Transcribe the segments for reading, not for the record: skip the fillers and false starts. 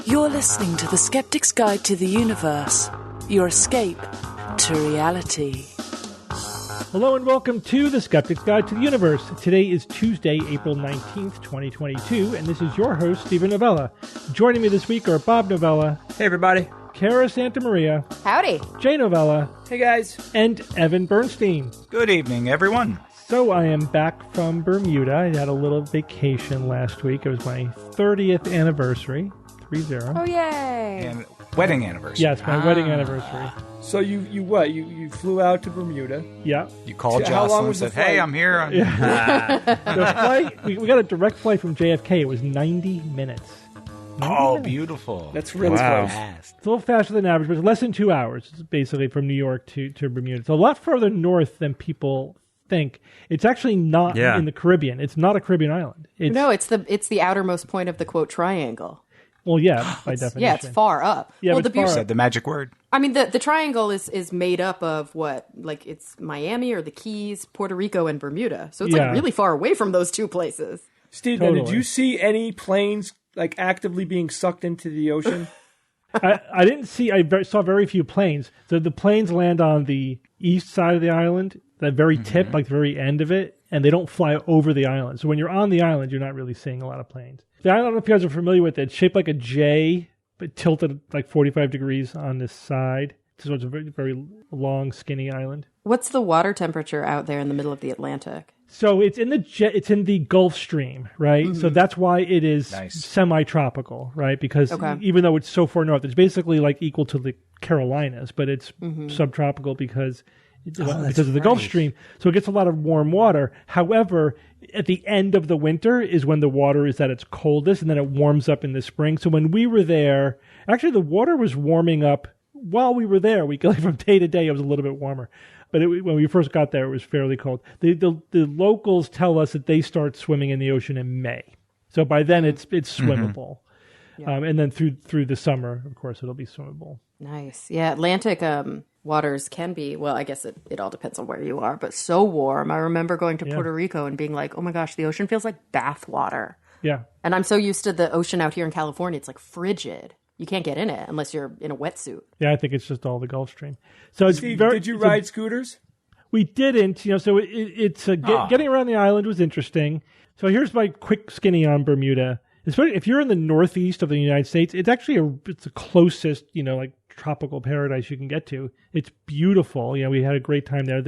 You're listening to the Skeptic's Guide to the Universe, your escape to reality. Hello and welcome to the Skeptic's Guide to the Universe. Today is Tuesday, April 19th, 2022, and this is your host, Stephen Novella. Joining me this week are Bob Novella. Hey, everybody. Cara Santamaria. Howdy. Jay Novella. Hey, guys. And Evan Bernstein. Good evening, everyone. So I am back from Bermuda. I had a little vacation last week. It was my 30th anniversary. 30. Oh, yay. And wedding anniversary. Yes, my wedding anniversary. So you what? You flew out to Bermuda. Yeah. You called How long Jocelyn and was the said, hey, flight? I'm here. The flight, we got a direct flight from JFK. It was 90 minutes. 90 Oh, minutes. beautiful. That's really Fast. It's a little faster than average, but it's less than 2 hours, basically, from New York to Bermuda. It's a lot further north than people think. It's actually not in the Caribbean. It's not a Caribbean island. It's the outermost point of the quote triangle. Well, yeah, by definition. Yeah, it's far up. Yeah, well, but the it's far Said the magic word. I mean, the triangle is made up of what? Like, it's Miami or the Keys, Puerto Rico, and Bermuda. So it's like really far away from those two places. Steve, now, did you see any planes like actively being sucked into the ocean? I didn't see. I saw very few planes. So the planes land on the east side of the island, that very tip, like the very end of it, and they don't fly over the island. So when you're on the island, you're not really seeing a lot of planes. The island, I don't know if you guys are familiar with it. It's shaped like a J, but tilted like 45 degrees on this side. So it's a very, very long, skinny island. What's the water temperature out there in the middle of the Atlantic? So it's in the Gulf Stream, right? Mm-hmm. So that's why it is semi-tropical, right? Because even though it's so far north, it's basically like equal to the Carolinas, but it's subtropical because of the Gulf Stream. So it gets a lot of warm water. However, at the end of the winter is when the water is at its coldest, and then it warms up in the spring. So when we were there, actually the water was warming up while we were there. From day to day, it was a little bit warmer. But when we first got there, it was fairly cold. The locals tell us that they start swimming in the ocean in May. So by then, it's swimmable. Yeah. And then through the summer, of course, it'll be swimmable. Nice. Yeah, Atlantic waters can be, well, I guess it all depends on where you are, but so warm. I remember going to Puerto Rico and being like, oh my gosh, the ocean feels like bath water. Yeah. And I'm so used to the ocean out here in California, it's like frigid. You can't get in it unless you're in a wetsuit. Yeah, I think it's just all the Gulf Stream. So Steve, did you ride scooters? We didn't. So getting around the island was interesting. So here's my quick skinny on Bermuda. Especially if you're in the northeast of the United States, it's actually it's the closest, like tropical paradise you can get to. It's beautiful. We had a great time there.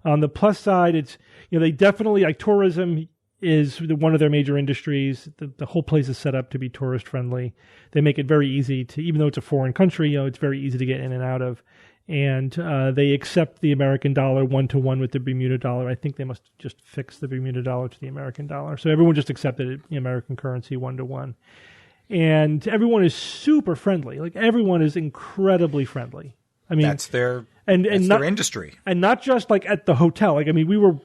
On the plus side, it's they definitely like tourism is one of their major industries. The whole place is set up to be tourist friendly. They make it very easy to, even though it's a foreign country, it's very easy to get in and out of. And they accept the American dollar 1-to-1 with the Bermuda dollar. I think they must just fix the Bermuda dollar to the American dollar. So everyone just accepted it, the American currency 1-to-1. And everyone is super friendly. Like everyone is incredibly friendly. I mean, that's their industry, and not just like at the hotel. Like, I mean, we were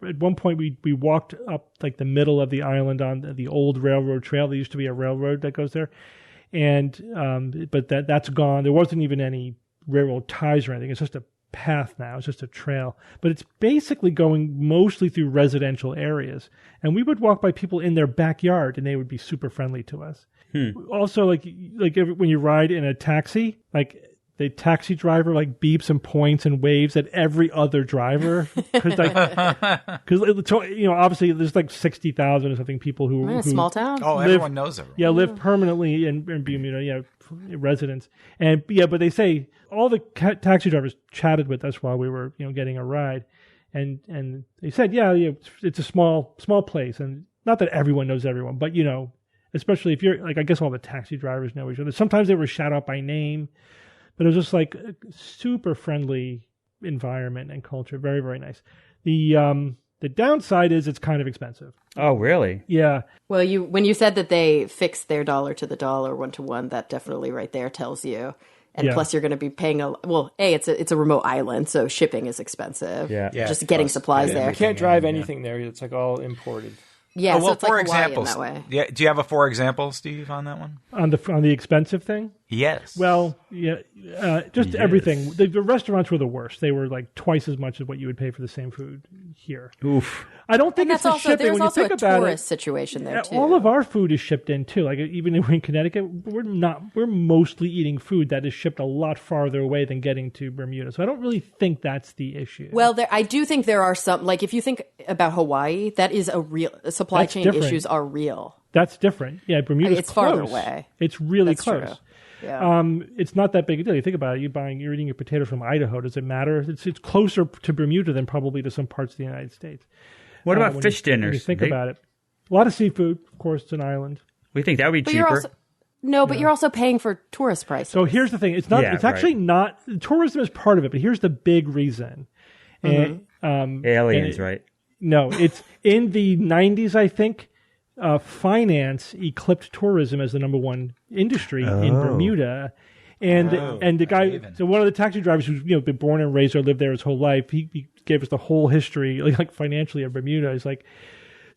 at one point we walked up like the middle of the island on the old railroad trail. There used to be a railroad that goes there, and but that's gone. There wasn't even any railroad ties or anything. It's just a path now. It's just a trail, but it's basically going mostly through residential areas. And we would walk by people in their backyard, and they would be super friendly to us. Also, like when you ride in a taxi, like. The taxi driver beeps and points and waves at every other driver because obviously there's 60,000 or something people who in a small town. Oh, everyone knows everyone. Yeah, live permanently in Bermuda. Yeah, residents, and but they say all the taxi drivers chatted with us while we were getting a ride, and they said it's a small place, and not that everyone knows everyone, but especially if you're I guess all the taxi drivers know each other. Sometimes they were shout out by name. But it was just a super friendly environment and culture. Very, very nice. The downside is it's kind of expensive. Oh, really? Yeah. Well, when you said that they fixed their dollar to the dollar 1-to-1, that definitely right there tells you. And plus, you're going to be paying it's a remote island, so shipping is expensive. Yeah. Just getting supplies there. You can't drive anything there. It's all imported. Yeah. Oh, well, so it's for like examples, that way. Yeah. Do you have a for example, Steve, on that one? On the expensive thing? Yes. Well, yeah, just everything. The restaurants were the worst. They were like twice as much as what you would pay for the same food here. Oof. I don't think it's the shipping. There's when you also think a about tourist situation there too. All of our food is shipped in too. Like even if we're in Connecticut, we're mostly eating food that is shipped a lot farther away than getting to Bermuda. So I don't really think that's the issue. Well, I do think there are some, like if you think about Hawaii, that is a real supply chain issues are real. That's different. Yeah, Bermuda's it's close. farther away. It's really That's close. True. Yeah. It's not that big a deal. You think about it. You're eating your potatoes from Idaho. Does it matter? It's closer to Bermuda than probably to some parts of the United States. What about fish dinners? When you think about it, a lot of seafood. Of course, it's an island. We think that would be cheaper. You're also paying for tourist prices. So here's the thing: it's not. It's actually not. Tourism is part of it, but here's the big reason. Aliens, right? No, it's in the 90s. I think finance eclipsed tourism as the number one industry in Bermuda. And the guy, so one of the taxi drivers who's been born and raised or lived there his whole life, he gave us the whole history, like financially of Bermuda. He's like,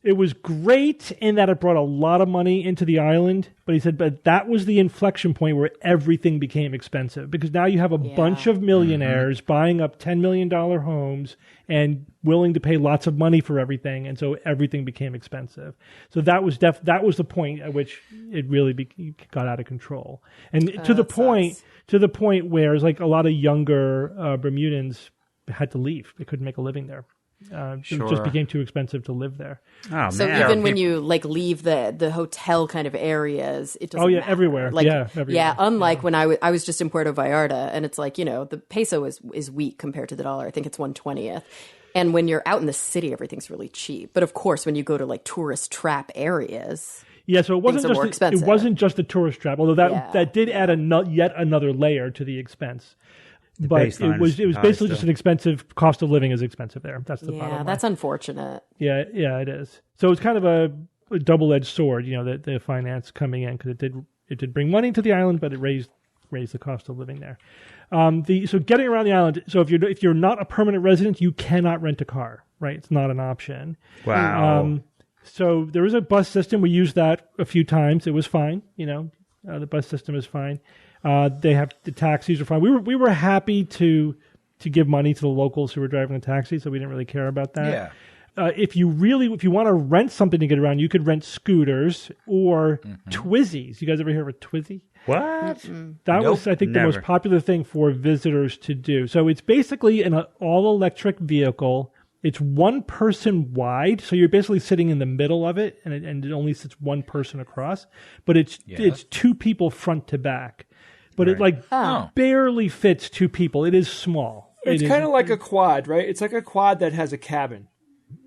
it was great in that it brought a lot of money into the island, but he said, but that was the inflection point where everything became expensive because now you have a bunch of millionaires buying up $10 million homes and willing to pay lots of money for everything, and so everything became expensive. So that was the point at which it really got out of control, and to the point where it's like a lot of younger Bermudans had to leave; they couldn't make a living there. It just became too expensive to live there. Oh, so man. even when you leave the hotel kind of areas, it doesn't matter. Everywhere. Everywhere. Yeah, unlike when I was just in Puerto Vallarta, and it's like, the peso is weak compared to the dollar. I think it's 1/20th. And when you're out in the city, everything's really cheap. But of course, when you go to like tourist trap areas, so it wasn't just the tourist trap, although that did add yet another layer to the expense. But it was basically just an expensive cost of living is expensive there. That's the bottom line. That's unfortunate. Yeah, it is. So it's kind of a double-edged sword, the finance coming in because it did bring money to the island, but it raised the cost of living there. So getting around the island. So if you're not a permanent resident, you cannot rent a car. Right? It's not an option. Wow. So there is a bus system. We used that a few times. It was fine. The bus system is fine. They have the taxis are fine. We were happy to give money to the locals who were driving the taxi, so we didn't really care about that. Yeah. If you want to rent something to get around, you could rent scooters or Twizzies. You guys ever hear of a Twizzy? What? That was, I think, the most popular thing for visitors to do. So it's basically an all-electric vehicle. It's one person wide, so you're basically sitting in the middle of it, and it only sits one person across. But it's two people front to back. But it barely fits two people. It is small. It's kind of like a quad, right? It's like a quad that has a cabin.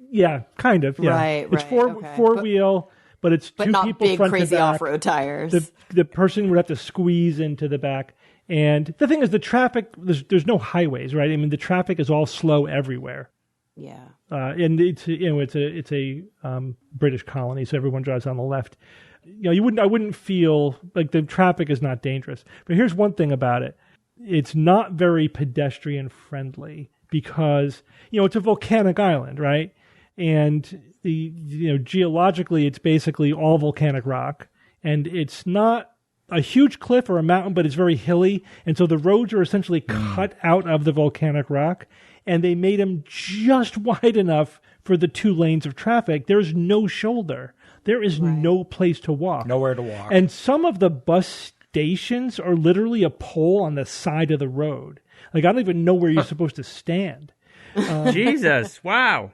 Yeah, kind of. Yeah. Right. It's four-wheel, but it's two not people big, front crazy to back. off-road tires. The person would have to squeeze into the back. And the thing is, the traffic, there's no highways, right? I mean, the traffic is all slow everywhere. Yeah. And it's a British colony, so everyone drives on the left. I wouldn't feel like the traffic is not dangerous. But here's one thing about it. It's not very pedestrian friendly because, it's a volcanic island, right? And geologically it's basically all volcanic rock, and it's not a huge cliff or a mountain, but it's very hilly. And so the roads are essentially cut out of the volcanic rock, and they made them just wide enough for the 2 lanes of traffic. There's no shoulder. There is no place to walk. Nowhere to walk. And some of the bus stations are literally a pole on the side of the road. Like, I don't even know where you're supposed to stand. Jesus, wow.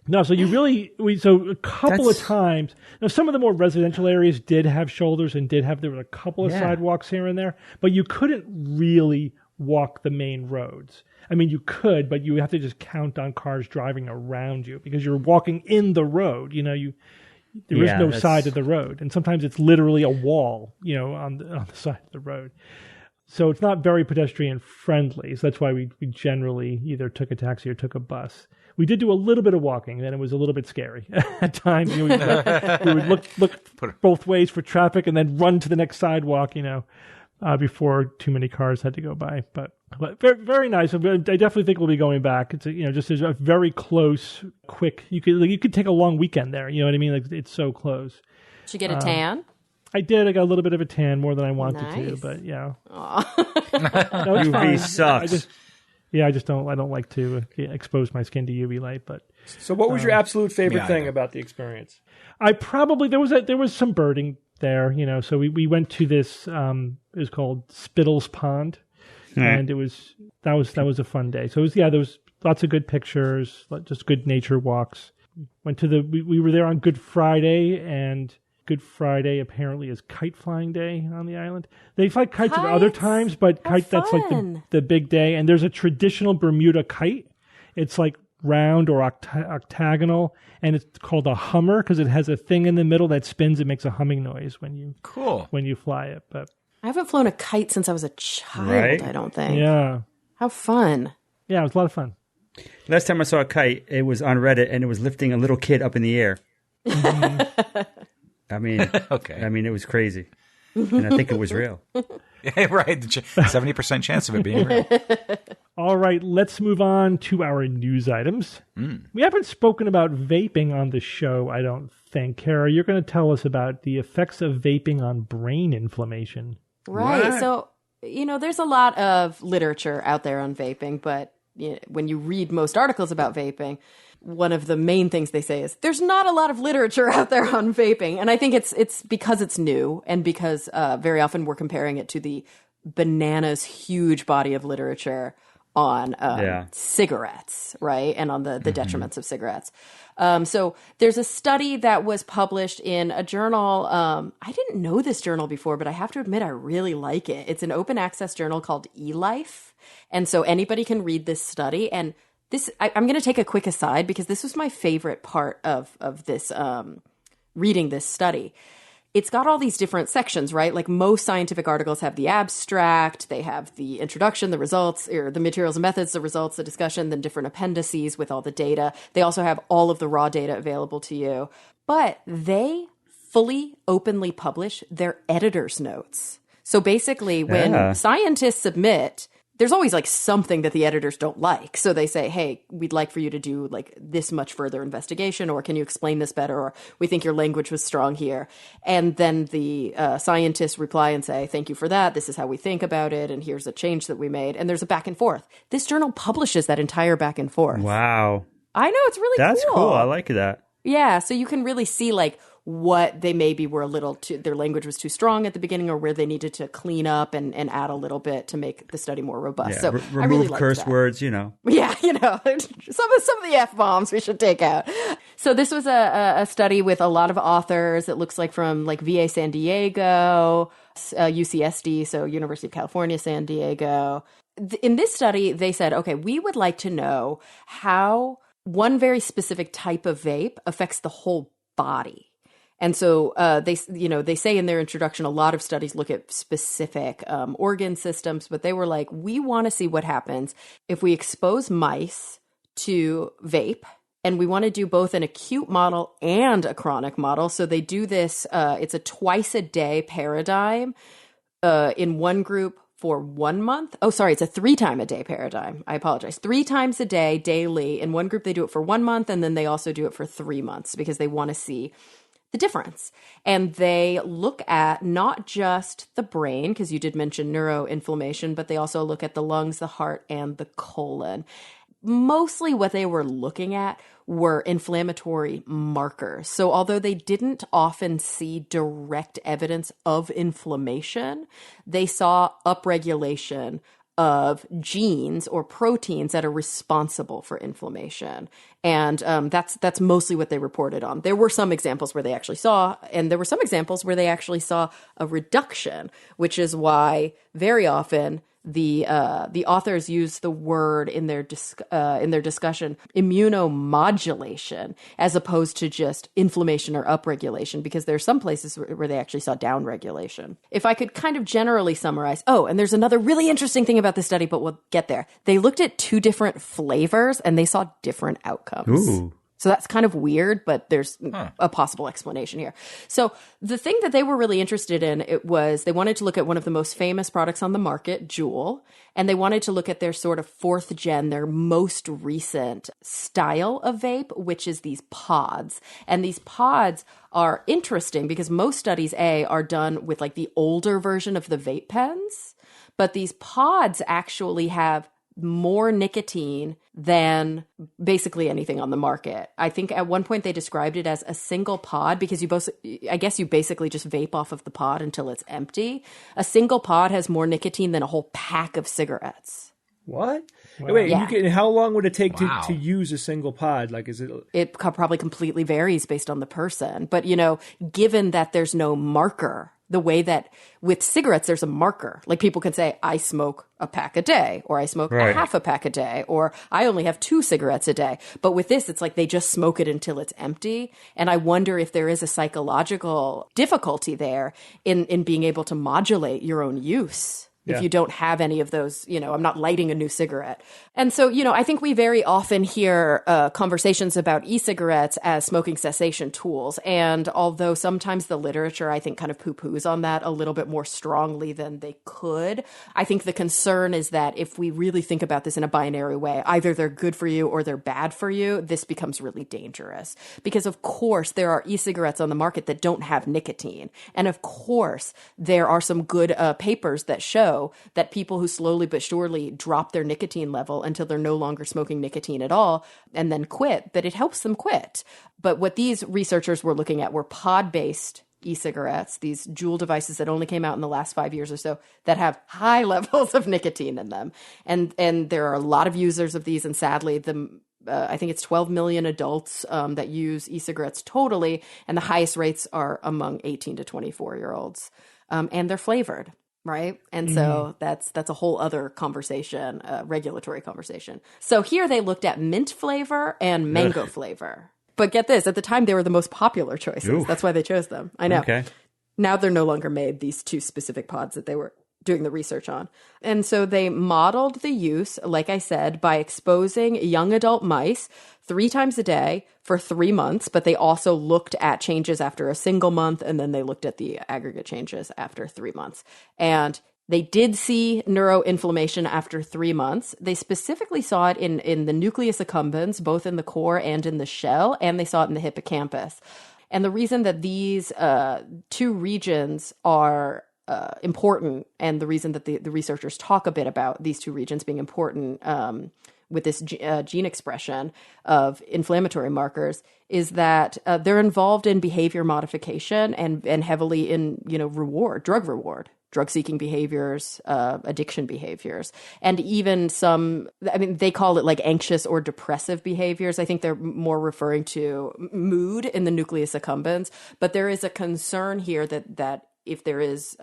No, so a couple of times, some of the more residential areas did have shoulders and there were a couple of sidewalks here and there, but you couldn't really walk the main roads. I mean, you could, but you have to just count on cars driving around you because you're walking in the road. There is no side of the road, and sometimes it's literally a wall, on the side of the road. So it's not very pedestrian friendly. So that's why we generally either took a taxi or took a bus. We did do a little bit of walking, and it was a little bit scary at times. We would look both ways for traffic and then run to the next sidewalk, before too many cars had to go by. But very, very nice. I definitely think we'll be going back. It's just a very close, quick. You could take a long weekend there. You know what I mean? Like, it's so close. Did you get a tan? I did. I got a little bit of a tan, more than I wanted to, but yeah. No, it's fine. UV sucks. I just don't. I don't like to expose my skin to UV light. But so, what was your absolute favorite thing about the experience? I probably there was some birding there, So we went to this. It was called Spittle's Pond, and that was a fun day. So there was lots of good pictures, just good nature walks. Went to we were there on Good Friday, and Good Friday apparently is kite flying day on the island. They fly kites at other times, but that's like the big day. And there's a traditional Bermuda kite. It's like round or octagonal, and it's called a hummer because it has a thing in the middle that spins. It makes a humming noise when you fly it. But I haven't flown a kite since I was a child. Right? I don't think. Yeah. How fun! Yeah, it was a lot of fun. Last time I saw a kite, it was on Reddit, and it was lifting a little kid up in the air. Mm-hmm. I mean, it was crazy, and I think it was real. Yeah, right. 70% chance of it being real. All right, let's move on to our news items. We haven't spoken about vaping on the show, I don't think. Kara, you're going to tell us about the effects of vaping on brain inflammation. Right. What? So, there's a lot of literature out there on vaping, but when you read most articles about vaping, one of the main things they say is there's not a lot of literature out there on vaping. And I think it's because it's new and because very often we're comparing it to the bananas huge body of literature on cigarettes, right? And on the detriments of cigarettes. So there's a study that was published in a journal. I didn't know this journal before, but I have to admit I really like it. It's an open access journal called eLife. And so anybody can read this study. And I'm going to take a quick aside because this was my favorite part of this reading this study. It's got all these different sections, right? Like most scientific articles have the abstract, they have the introduction, the results, or the materials and methods, the results, the discussion, then different appendices with all the data. They also have all of the raw data available to you. But they fully, openly publish their editor's notes. So basically, when scientists submit, there's always like something that the editors don't like. So they say, hey, we'd like for you to do like this much further investigation, or can you explain this better? Or we think your language was strong here. And then the scientists reply and say, thank you for that. This is how we think about it. And here's a change that we made. And there's a back and forth. This journal publishes that entire back and forth. Wow. I know, it's really cool. That's cool. I like that. Yeah. So you can really see like what they maybe were their language was too strong at the beginning, or where they needed to clean up and add a little bit to make the study more robust. Yeah, so remove I really curse words, Yeah, some of the F-bombs we should take out. So this was a study with a lot of authors. It looks like from like VA San Diego, UCSD, so University of California, San Diego. In this study, they said, okay, we would like to know how one very specific type of vape affects the whole body. And so they say in their introduction, a lot of studies look at specific organ systems, but they were like, we want to see what happens if we expose mice to vape, and we want to do both an acute model and a chronic model. So they do this, it's a twice a day paradigm in one group for 1 month. Oh, sorry, it's a 3 time a day paradigm. I apologize. 3 times a day, daily. In one group, they do it for 1 month, and then they also do it for 3 months because they want to see the difference. And they look at not just the brain, because you did mention neuroinflammation, but they also look at the lungs, the heart, and the colon. Mostly what they were looking at were inflammatory markers. So although they didn't often see direct evidence of inflammation, they saw upregulation of genes or proteins that are responsible for inflammation. And that's mostly what they reported on. There were some examples where they actually saw, and there were some examples where they actually saw a reduction, which is why very often the authors use the word in their discussion immunomodulation as opposed to just inflammation or upregulation, because there are some places where they actually saw downregulation. If I could kind of generally summarize, and there's another really interesting thing about this study, but we'll get there. They looked at 2 different flavors and they saw different outcomes. Ooh. So that's kind of weird, but there's a possible explanation here. So the thing that they were really interested in, it was they wanted to look at one of the most famous products on the market, Juul, and they wanted to look at their sort of fourth gen, their most recent style of vape, which is these pods. And these pods are interesting because most studies, are done with like the older version of the vape pens, but these pods actually have more nicotine than basically anything on the market. I think at one point they described it as a single pod because I guess you basically just vape off of the pod until it's empty. A single pod has more nicotine than a whole pack of cigarettes. What? Wow. Wait, Yeah. how long would it take to use a single pod? Like, is it? It probably completely varies based on the person. But, given that there's no marker, the way that with cigarettes, there's a marker. Like people can say, I smoke a pack a day, or I smoke a half a pack a day, or I only have 2 cigarettes a day. But with this, it's like they just smoke it until it's empty. And I wonder if there is a psychological difficulty there in being able to modulate your own use. If you don't have any of those, I'm not lighting a new cigarette. And so, I think we very often hear conversations about e-cigarettes as smoking cessation tools. And although sometimes the literature, I think, kind of poo-poos on that a little bit more strongly than they could, I think the concern is that if we really think about this in a binary way, either they're good for you or they're bad for you, this becomes really dangerous. Because, of course, there are e-cigarettes on the market that don't have nicotine. And, of course, there are some good papers that show that people who slowly but surely drop their nicotine level until they're no longer smoking nicotine at all and then quit, that it helps them quit. But what these researchers were looking at were pod-based e-cigarettes, these Juul devices that only came out in the last 5 years or so that have high levels of nicotine in them. And there are a lot of users of these. And sadly, I think it's 12 million adults that use e-cigarettes totally. And the highest rates are among 18 to 24-year-olds. And they're flavored. Right. And so that's a whole other conversation, regulatory conversation. So here they looked at mint flavor and mango flavor. But get this, at the time, they were the most popular choices. Oof. That's why they chose them. I know. Okay. Now they're no longer made, these 2 specific pods that they were doing the research on. And so they modeled the use, like I said, by exposing young adult mice 3 times a day for 3 months, but they also looked at changes after a single month, and then they looked at the aggregate changes after 3 months. And they did see neuroinflammation after 3 months. They specifically saw it in the nucleus accumbens, both in the core and in the shell, and they saw it in the hippocampus. And the reason that these 2 regions are important, and the reason that the researchers talk a bit about these 2 regions being important with this gene expression of inflammatory markers is that they're involved in behavior modification and heavily in, drug-seeking behaviors, addiction behaviors, and even they call it like anxious or depressive behaviors. I think they're more referring to mood in the nucleus accumbens, but there is a concern here that if there is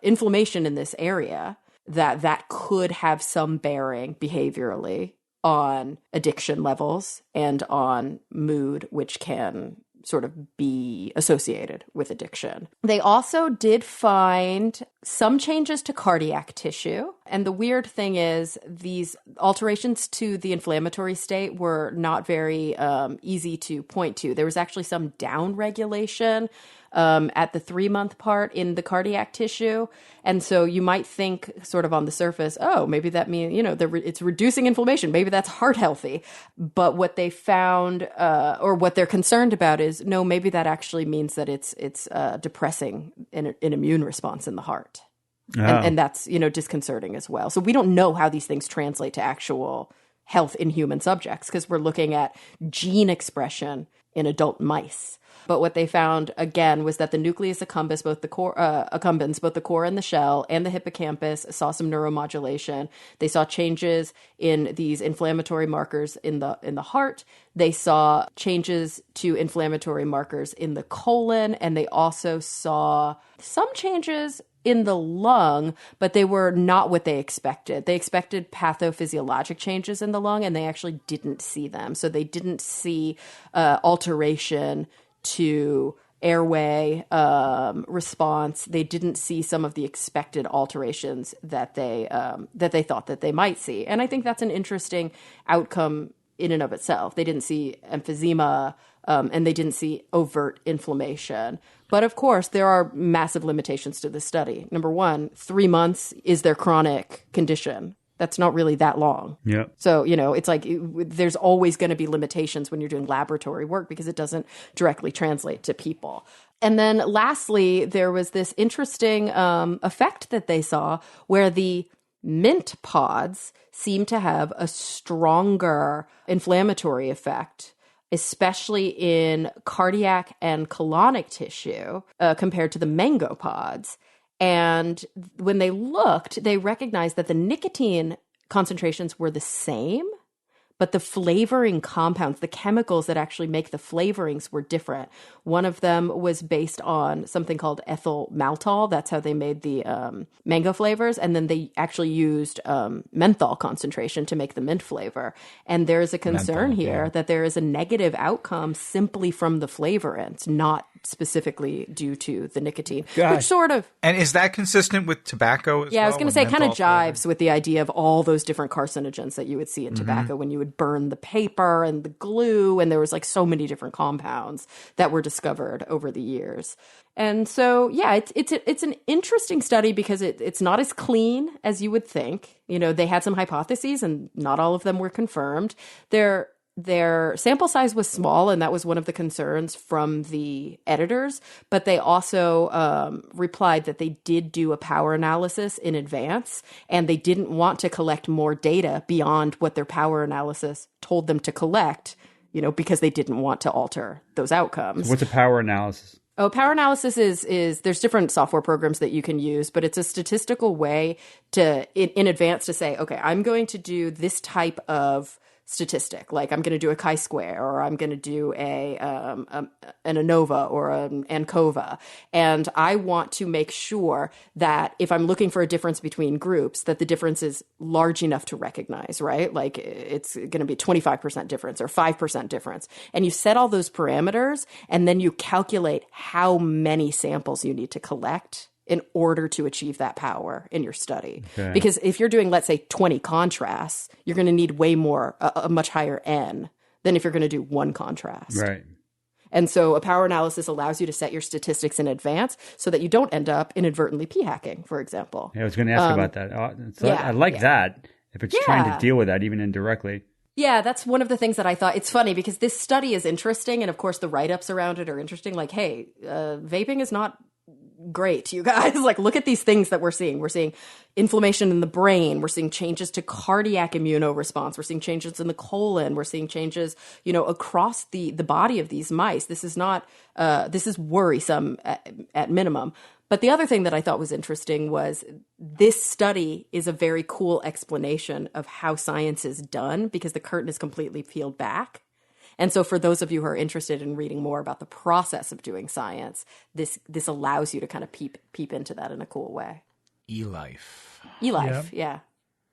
inflammation in this area, that could have some bearing behaviorally on addiction levels and on mood, which can sort of be associated with addiction. They also did find some changes to cardiac tissue. And the weird thing is these alterations to the inflammatory state were not very easy to point to. There was actually some down regulation at the 3-month part in the cardiac tissue. And so you might think sort of on the surface, oh, maybe that means, it's reducing inflammation. Maybe that's heart healthy. But what they found or what they're concerned about is, no, maybe that actually means that it's depressing an immune response in the heart. Oh. And that's, disconcerting as well. So we don't know how these things translate to actual health in human subjects because we're looking at gene expression in adult mice. But what they found, again, was that the nucleus accumbens, both the core and the shell, and the hippocampus saw some neuromodulation. They saw changes in these inflammatory markers in the heart. They saw changes to inflammatory markers in the colon, and they also saw some changes in the lung, but they were not what they expected. They expected pathophysiologic changes in the lung, and they actually didn't see them. So they didn't see alteration to airway response. They didn't see some of the expected alterations that they thought that they might see. And I think that's an interesting outcome in and of itself. They didn't see emphysema, and they didn't see overt inflammation. But of course, there are massive limitations to this study. Number one, 3 months is their chronic condition. That's not really that long. Yeah. So, it's like there's always going to be limitations when you're doing laboratory work because it doesn't directly translate to people. And then lastly, there was this interesting effect that they saw where the mint pods seem to have a stronger inflammatory effect, especially in cardiac and colonic tissue compared to the mango pods. And when they looked, they recognized that the nicotine concentrations were the same, but the flavoring compounds, the chemicals that actually make the flavorings were different. One of them was based on something called ethyl maltol. That's how they made the mango flavors. And then they actually used menthol concentration to make the mint flavor. And there is a concern here that there is a negative outcome simply from the flavorants, not specifically due to the nicotine, which sort of... And is that consistent with tobacco as well? I was going to say, it kind of jives with the idea of all those different carcinogens that you would see in tobacco when you would burn the paper and the glue, and there was like so many different compounds that were discovered over the years. And so, it's an interesting study because it's not as clean as you would think. They had some hypotheses, and not all of them were confirmed. Their sample size was small, and that was one of the concerns from the editors. But they also replied that they did do a power analysis in advance, and they didn't want to collect more data beyond what their power analysis told them to collect, because they didn't want to alter those outcomes. So what's a power analysis? Oh, power analysis is there's different software programs that you can use, but it's a statistical way to, in advance, to say, okay, I'm going to do this type of statistic, like I'm going to do a chi-square, or I'm going to do an ANOVA or an ANCOVA, and I want to make sure that if I'm looking for a difference between groups, that the difference is large enough to recognize, right? Like it's going to be 25% difference or 5% difference, and you set all those parameters, and then you calculate how many samples you need to collect in order to achieve that power in your study. Okay. Because if you're doing, let's say, 20 contrasts, you're going to need way more, a much higher N than if you're going to do one contrast. Right. And so a power analysis allows you to set your statistics in advance so that you don't end up inadvertently p-hacking, for example. Yeah, I was going to ask about that. I like that, if it's trying to deal with that, even indirectly. Yeah, that's one of the things that I thought. It's funny because this study is interesting, and of course the write-ups around it are interesting. Like, hey, vaping is not great, you guys. Like, look at these things that we're seeing. We're seeing inflammation in the brain. We're seeing changes to cardiac immunoresponse. We're seeing changes in the colon. We're seeing changes, across the body of these mice. This is not, this is worrisome at minimum. But the other thing that I thought was interesting was this study is a very cool explanation of how science is done, because the curtain is completely peeled back. And so for those of you who are interested in reading more about the process of doing science, this allows you to kind of peep into that in a cool way. E-life, yeah.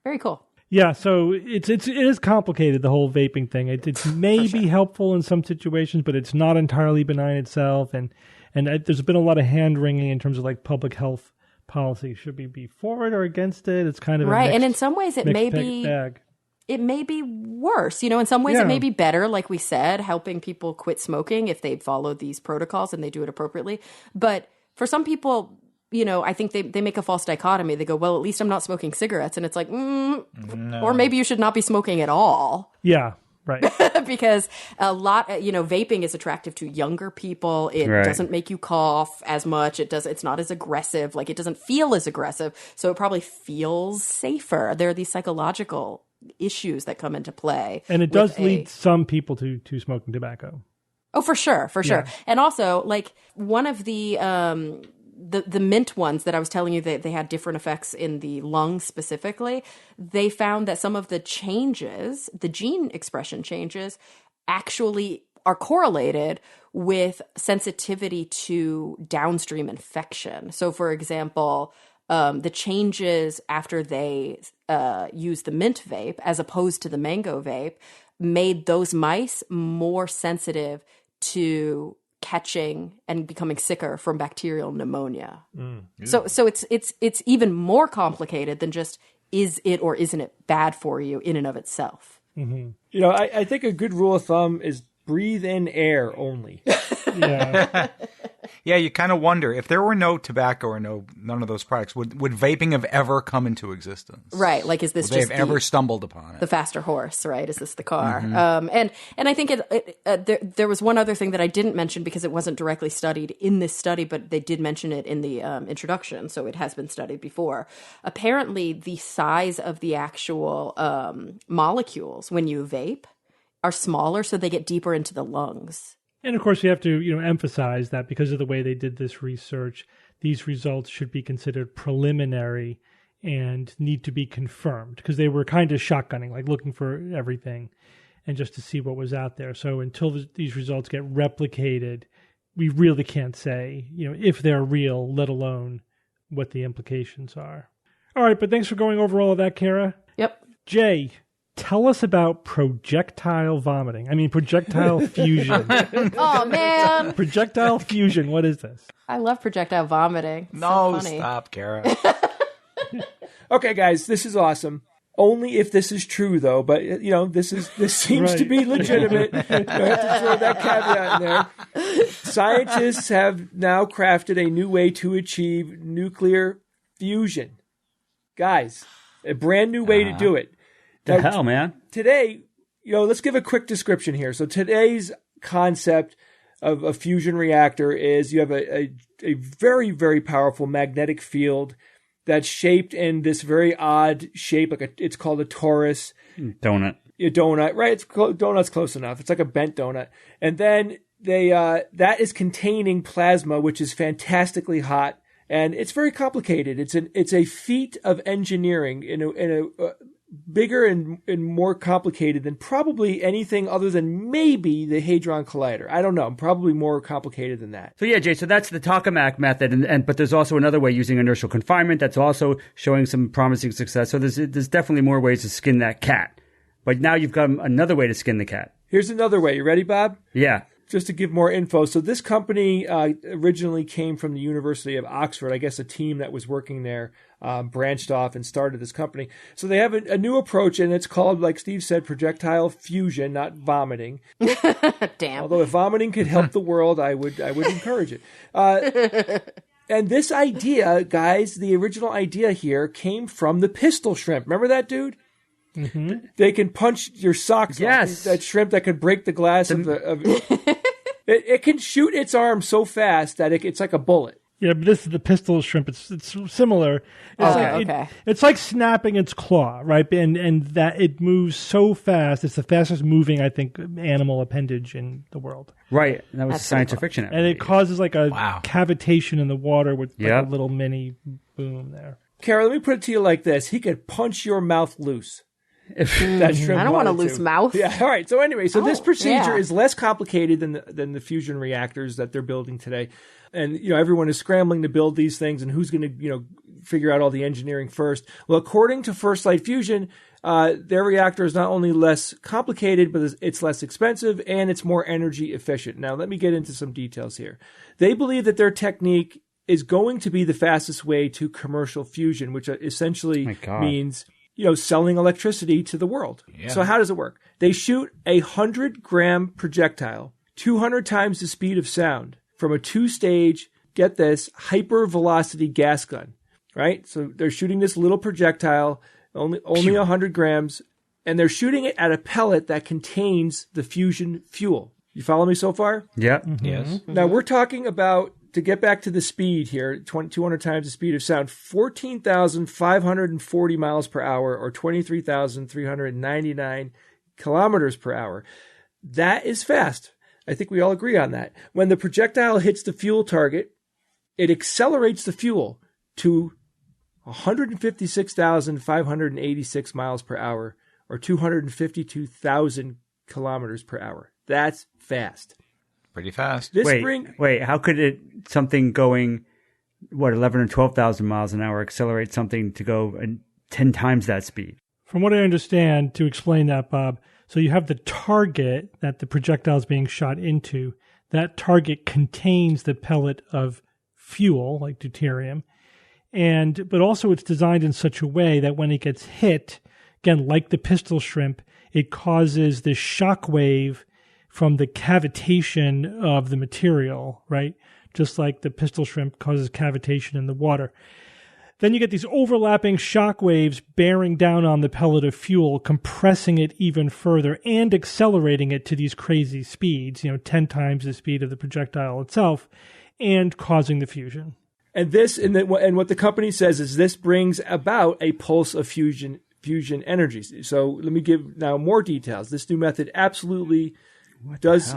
Very cool. Yeah, so it is complicated, the whole vaping thing. It may be helpful in some situations, but it's not entirely benign itself. And there's been a lot of hand-wringing in terms of like public health policy. Should we be for it or against it? It's kind of right. A mixed, and in some ways it may be bag. It may be worse. In some ways it may be better, like we said, helping people quit smoking if they follow these protocols and they do it appropriately. But for some people, I think they make a false dichotomy. They go, well, at least I'm not smoking cigarettes. And it's like, no. Or maybe you should not be smoking at all. Yeah, right. Because a lot, vaping is attractive to younger people. It doesn't make you cough as much. It's not as aggressive. Like, it doesn't feel as aggressive. So it probably feels safer. There are these psychological issues that come into play. And it does lead some people to smoking tobacco. Oh, for sure. Yeah. And also, like, one of the mint ones that I was telling you that they had different effects in the lungs specifically, they found that some of the changes, the gene expression changes, actually are correlated with sensitivity to downstream infection. So, for example, the changes after they used the mint vape as opposed to the mango vape made those mice more sensitive to catching and becoming sicker from bacterial pneumonia. So it's even more complicated than just, is it or isn't it bad for you in and of itself. You know, I think a good rule of thumb is breathe in air only. Yeah. Yeah, you kind of wonder if there were no tobacco or none of those products, would vaping have ever come into existence? Right. Like, is this would they just have ever stumbled upon it? the faster horse, right? Is this the car? And I think there was one other thing that I didn't mention because it wasn't directly studied in this study, but they did mention it in the introduction, so it has been studied before. Apparently, the size of the actual molecules when you vape are smaller, so they get deeper into the lungs. And of course, you have to, emphasize that because of the way they did this research, these results should be considered preliminary and need to be confirmed because they were kind of shotgunning, like looking for everything and just to see what was out there. So until these results get replicated, we really can't say, if they're real, let alone what the implications are. All right, but thanks for going over all of that, Kara. Yep. Jay, tell us about projectile fusion. Oh, man. Projectile fusion, what is this? I love projectile vomiting. It's No, so funny. stop, Kara. Okay, guys, this is awesome. Only if this is true, though. But this seems to be legitimate. I have to throw that caveat in there. Scientists have now crafted a new way to achieve nuclear fusion, guys. A brand new way to do it. The hell, man. Today, let's give a quick description here. So today's concept of a fusion reactor is you have a very, very powerful magnetic field that's shaped in this very odd shape. It's called a torus. Donut. A donut, right? Donut's close enough. It's like a bent donut. And then that is containing plasma, which is fantastically hot. And it's very complicated. It's a feat of engineering in a bigger and more complicated than probably anything other than maybe the Hadron Collider. I don't know. Probably more complicated than that. So yeah, Jay, so that's the tokamak method. But there's also another way using inertial confinement that's also showing some promising success. So there's definitely more ways to skin that cat. But now you've got another way to skin the cat. Here's another way. You ready, Bob? Yeah. Just to give more info. So this company originally came from the University of Oxford. I guess a team that was working there branched off and started this company. So they have a new approach, and it's called, like Steve said, projectile fusion, not vomiting. Damn. Although if vomiting could help the world, I would encourage it. And this idea, guys, the original idea here came from the pistol shrimp. Remember that dude? Mm-hmm. They can punch your socks off. That shrimp that could break the glass of it can shoot its arm so fast that it's like a bullet. Yeah, but this is the pistol shrimp. It's similar. It's like snapping its claw, right? And that it moves so fast. It's the fastest moving, I think, animal appendage in the world. Right. And that was science fiction. And it causes like a cavitation in the water with like a little mini boom there. Kara, let me put it to you like this. He could punch your mouth loose. That shrimp I don't want a loose mouth. Yeah. All right. So anyway, this procedure is less complicated than the fusion reactors that they're building today. And, everyone is scrambling to build these things, and who's going to, figure out all the engineering first. Well, according to First Light Fusion, their reactor is not only less complicated, but it's less expensive and it's more energy efficient. Now, let me get into some details here. They believe that their technique is going to be the fastest way to commercial fusion, which essentially means selling electricity to the world. Yeah. So how does it work? They shoot 100-gram projectile, 200 times the speed of sound, from a 2-stage, get this, hypervelocity gas gun, right? So they're shooting this little projectile, only 100 grams, and they're shooting it at a pellet that contains the fusion fuel. You follow me so far? Yeah. Mm-hmm. Yes. Now we're talking about, to get back to the speed here, 200 times the speed of sound, 14,540 miles per hour, or 23,399 kilometers per hour. That is fast. I think we all agree on that. When the projectile hits the fuel target, it accelerates the fuel to 156,586 miles per hour, or 252,000 kilometers per hour. That's fast. Pretty fast. Wait, how could something going, 11 or 12,000 miles an hour accelerate something to go 10 times that speed? From what I understand, to explain that, Bob, so you have the target that the projectile is being shot into. That target contains the pellet of fuel, like deuterium, but also it's designed in such a way that when it gets hit, again, like the pistol shrimp, it causes this shock wave from the cavitation of the material, right? Just like the pistol shrimp causes cavitation in the water. Then you get these overlapping shock waves bearing down on the pellet of fuel, compressing it even further and accelerating it to these crazy speeds, 10 times the speed of the projectile itself, and causing the fusion. And what the company says is this brings about a pulse of fusion energy. So let me give now more details. This new method absolutely does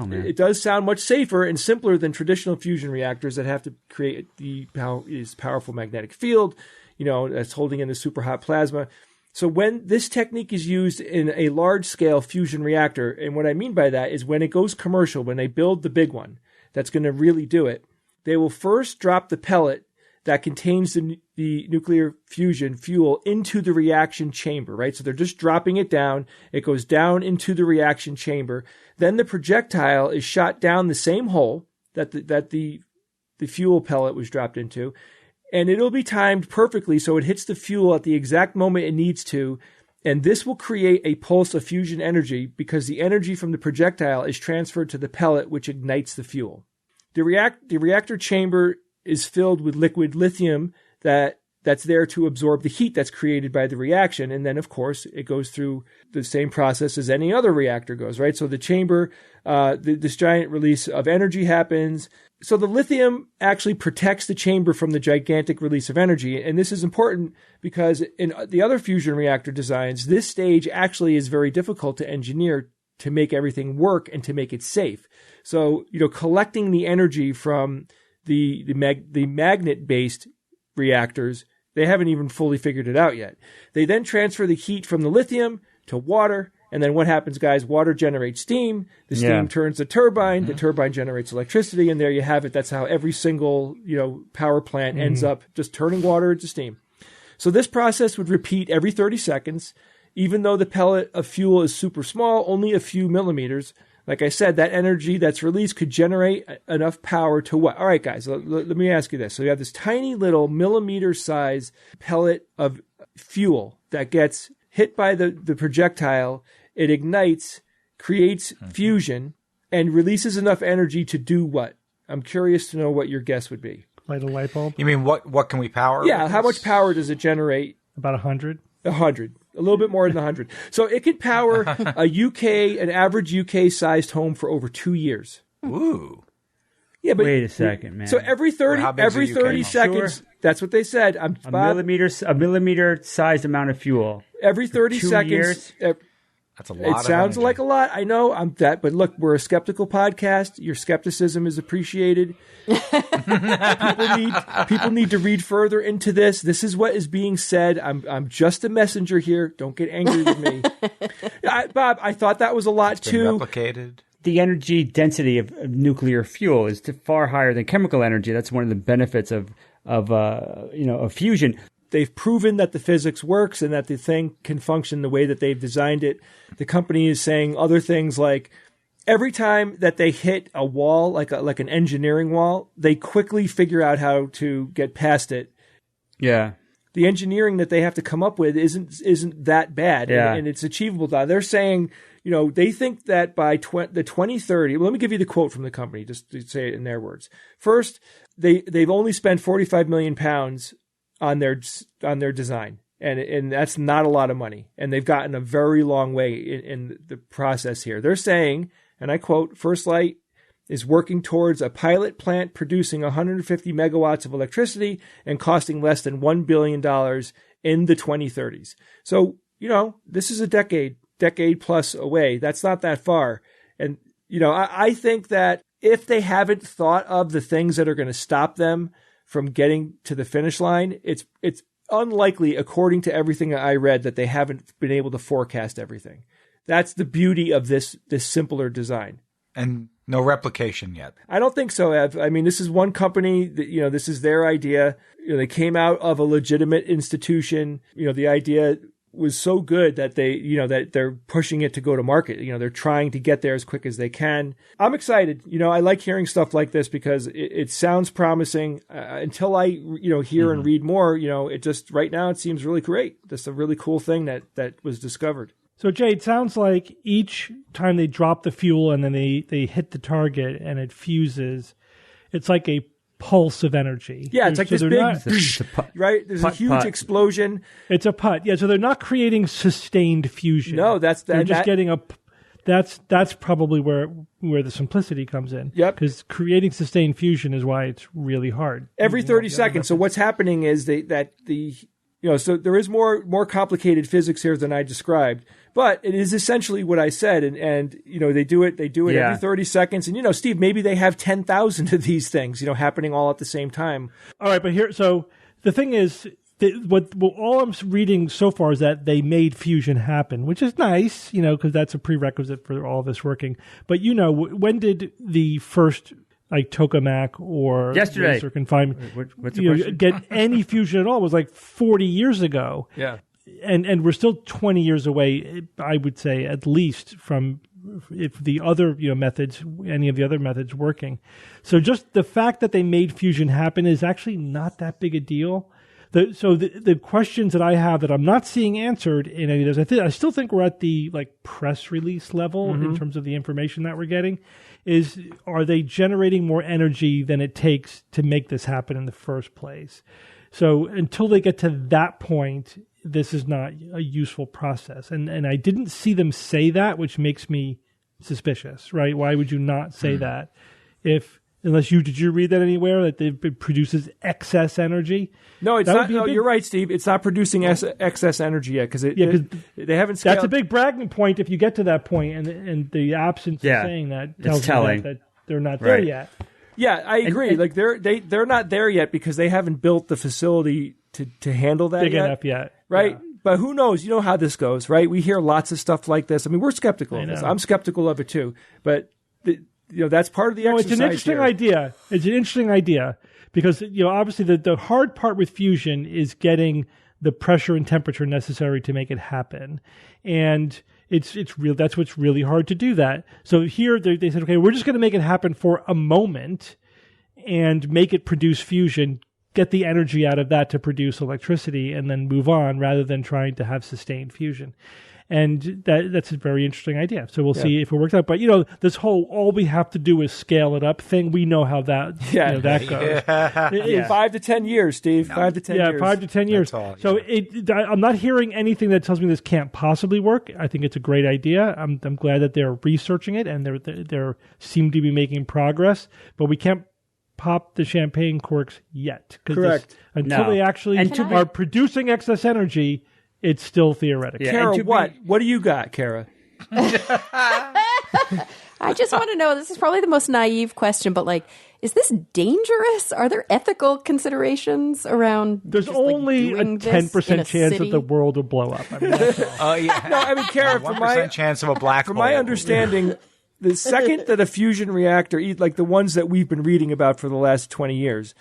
sound much safer and simpler than traditional fusion reactors that have to create this powerful magnetic field, that's holding in the super hot plasma. So when this technique is used in a large scale fusion reactor, and what I mean by that is when it goes commercial, when they build the big one that's going to really do it, they will first drop the pellet that contains the nuclear fusion fuel into the reaction chamber, right? So they're just dropping it down. It goes down into the reaction chamber. Then the projectile is shot down the same hole that the fuel pellet was dropped into, and it'll be timed perfectly so it hits the fuel at the exact moment it needs to, and this will create a pulse of fusion energy because the energy from the projectile is transferred to the pellet, which ignites the fuel. The reactor chamber is filled with liquid lithium that's there to absorb the heat that's created by the reaction. And then, of course, it goes through the same process as any other reactor goes, right? So the chamber, this giant release of energy happens. So the lithium actually protects the chamber from the gigantic release of energy. And this is important because in the other fusion reactor designs, this stage actually is very difficult to engineer to make everything work and to make it safe. So, collecting the energy from the magnet-based reactors, they haven't even fully figured it out yet. They then transfer the heat from the lithium to water, and then what happens, guys? Water generates steam. The steam turns the turbine. The turbine generates electricity, and there you have it. That's how every single power plant ends up, just turning water into steam. So this process would repeat every 30 seconds, even though the pellet of fuel is super small, only a few millimeters. Like I said, that energy that's released could generate enough power to what? All right, guys, let me ask you this. So you have this tiny little millimeter-size pellet of fuel that gets hit by the projectile. It ignites, creates fusion, and releases enough energy to do what? I'm curious to know what your guess would be. Light a light bulb? You mean what can we power? Yeah, how much power does it generate? About 100. 100. A little bit more than 100. So it could power an average UK-sized home for over 2 years. Ooh. Yeah, but wait a second, man. So every 30 seconds, sure. That's what they said. A millimeter-sized amount of fuel. Every 30 2 seconds. Years? That's a lot. It sounds like a lot. I know. But look, we're a skeptical podcast. Your skepticism is appreciated. People need to read further into this. This is what is being said. I'm just a messenger here. Don't get angry with me, Bob. I thought that was a lot too. Replicated. The energy density of nuclear fuel is far higher than chemical energy. That's one of the benefits of fusion. They've proven that the physics works and that the thing can function the way that they've designed it. The company is saying other things like every time that they hit a wall, like an engineering wall, they quickly figure out how to get past it. Yeah. The engineering that they have to come up with isn't that bad, and it's achievable. They're saying, they think that by the 2030. Well, let me give you the quote from the company, just to say it in their words. First, they've only spent £45 million on their design, and that's not a lot of money. And they've gotten a very long way in the process here. They're saying, and I quote, First Light is working towards a pilot plant producing 150 megawatts of electricity and costing less than $1 billion in the 2030s. So, this is a decade plus away. That's not that far. And, I think that if they haven't thought of the things that are going to stop them from getting to the finish line, it's unlikely, according to everything I read, that they haven't been able to forecast everything. That's the beauty of this simpler design. And no replication yet. I don't think so, Ev. I mean, this is one company that, this is their idea. They came out of a legitimate institution. The idea was so good that that they're pushing it to go to market. They're trying to get there as quick as they can. I'm excited. I like hearing stuff like this because it sounds promising. Until I, hear and read more, it just right now it seems really great. That's a really cool thing that was discovered. So, Jay, it sounds like each time they drop the fuel and then they hit the target and it fuses, it's like a pulse of energy. Yeah, it's like this big, right? There's a huge explosion. It's a putt. Yeah, so they're not creating sustained fusion. No, they're just getting a. That's probably where the simplicity comes in. Yep. Because creating sustained fusion is why it's really hard. Every 30 seconds. So what's happening is so there is more complicated physics here than I described, but it is essentially what I said. And they do it every 30 seconds. And, Steve, maybe they have 10,000 of these things, happening all at the same time. All right. But so the thing is, what all I'm reading so far is that they made fusion happen, which is nice, because that's a prerequisite for all this working. But, when did the first tokamak or yesterday laser confinement what's the question? Get any fusion at all? It was like 40 years ago. Yeah. And we're still 20 years away, I would say, at least from if the other methods, any of the other methods working. So just the fact that they made fusion happen is actually not that big a deal. The questions that I have that I'm not seeing answered in any of those, I still think we're at the press release level in terms of the information that we're getting. Are they generating more energy than it takes to make this happen in the first place? So until they get to that point, this is not a useful process. And I didn't see them say that, which makes me suspicious, right? Why would you not say that did you read that anywhere, that it produces excess energy? No, it's not. No, you're right, Steve. It's not producing excess energy yet because they haven't scaled. That's a big bragging point if you get to that point, and the absence of saying that tells you that they're not there yet. Yeah, I agree. They're not there yet because they haven't built the facility to handle that big enough yet, right? Yeah. But who knows? You know how this goes, right? We hear lots of stuff like this. I mean, we're skeptical of this. I'm skeptical of it too, but. That's part of the exercise. It's an interesting idea. It's an interesting idea because, obviously the hard part with fusion is getting the pressure and temperature necessary to make it happen. And it's real. That's what's really hard to do that. So here they said, okay, we're just going to make it happen for a moment and make it produce fusion, get the energy out of that to produce electricity and then move on rather than trying to have sustained fusion. And that's a very interesting idea. So we'll see if it works out. But, this whole all we have to do is scale it up thing, we know how that that goes. 5 to 10 years, Steve. 5 to 10 years. Yeah, 5 to 10 years. All, so I'm not hearing anything that tells me this can't possibly work. I think it's a great idea. I'm glad that they're researching it and they seem to be making progress. But we can't pop the champagne corks yet. Correct. Until they actually are producing excess energy, it's still theoretical. Yeah, Kara, what do you got, Kara? I just want to know, this is probably the most naive question, but is this dangerous? Are there ethical considerations around There's only a 10% chance that the world will blow up. I mean, yeah. No, I mean, Kara, 1% chance of a black hole. From my understanding, the second that a fusion reactor, like the ones that we've been reading about for the last 20 years,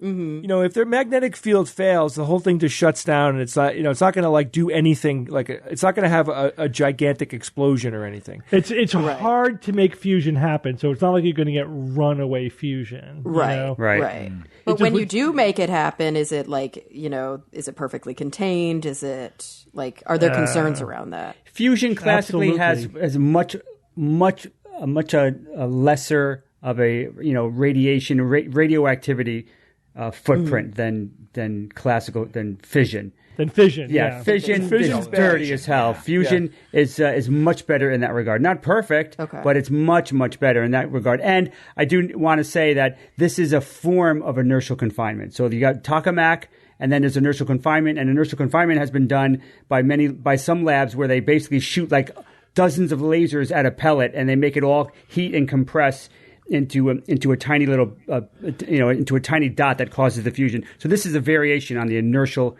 if their magnetic field fails, the whole thing just shuts down, and it's not, it's not going to do anything. It's not going to have a gigantic explosion or anything. It's hard to make fusion happen, so it's not like you're going to get runaway fusion. Right. But when you do make it happen, is it is it perfectly contained? Is it are there concerns around that? Fusion classically has much lesser of a radiation radioactivity footprint than fission. Fission is dirty as hell. Fusion is much better in that regard. Not perfect, but it's much better in that regard. And I do want to say that this is a form of inertial confinement. So you got tokamak, and then there's inertial confinement, and inertial confinement has been done by some labs where they basically shoot dozens of lasers at a pellet, and they make it all heat and compress into a tiny little into a tiny dot that causes the fusion. So this is a variation on the inertial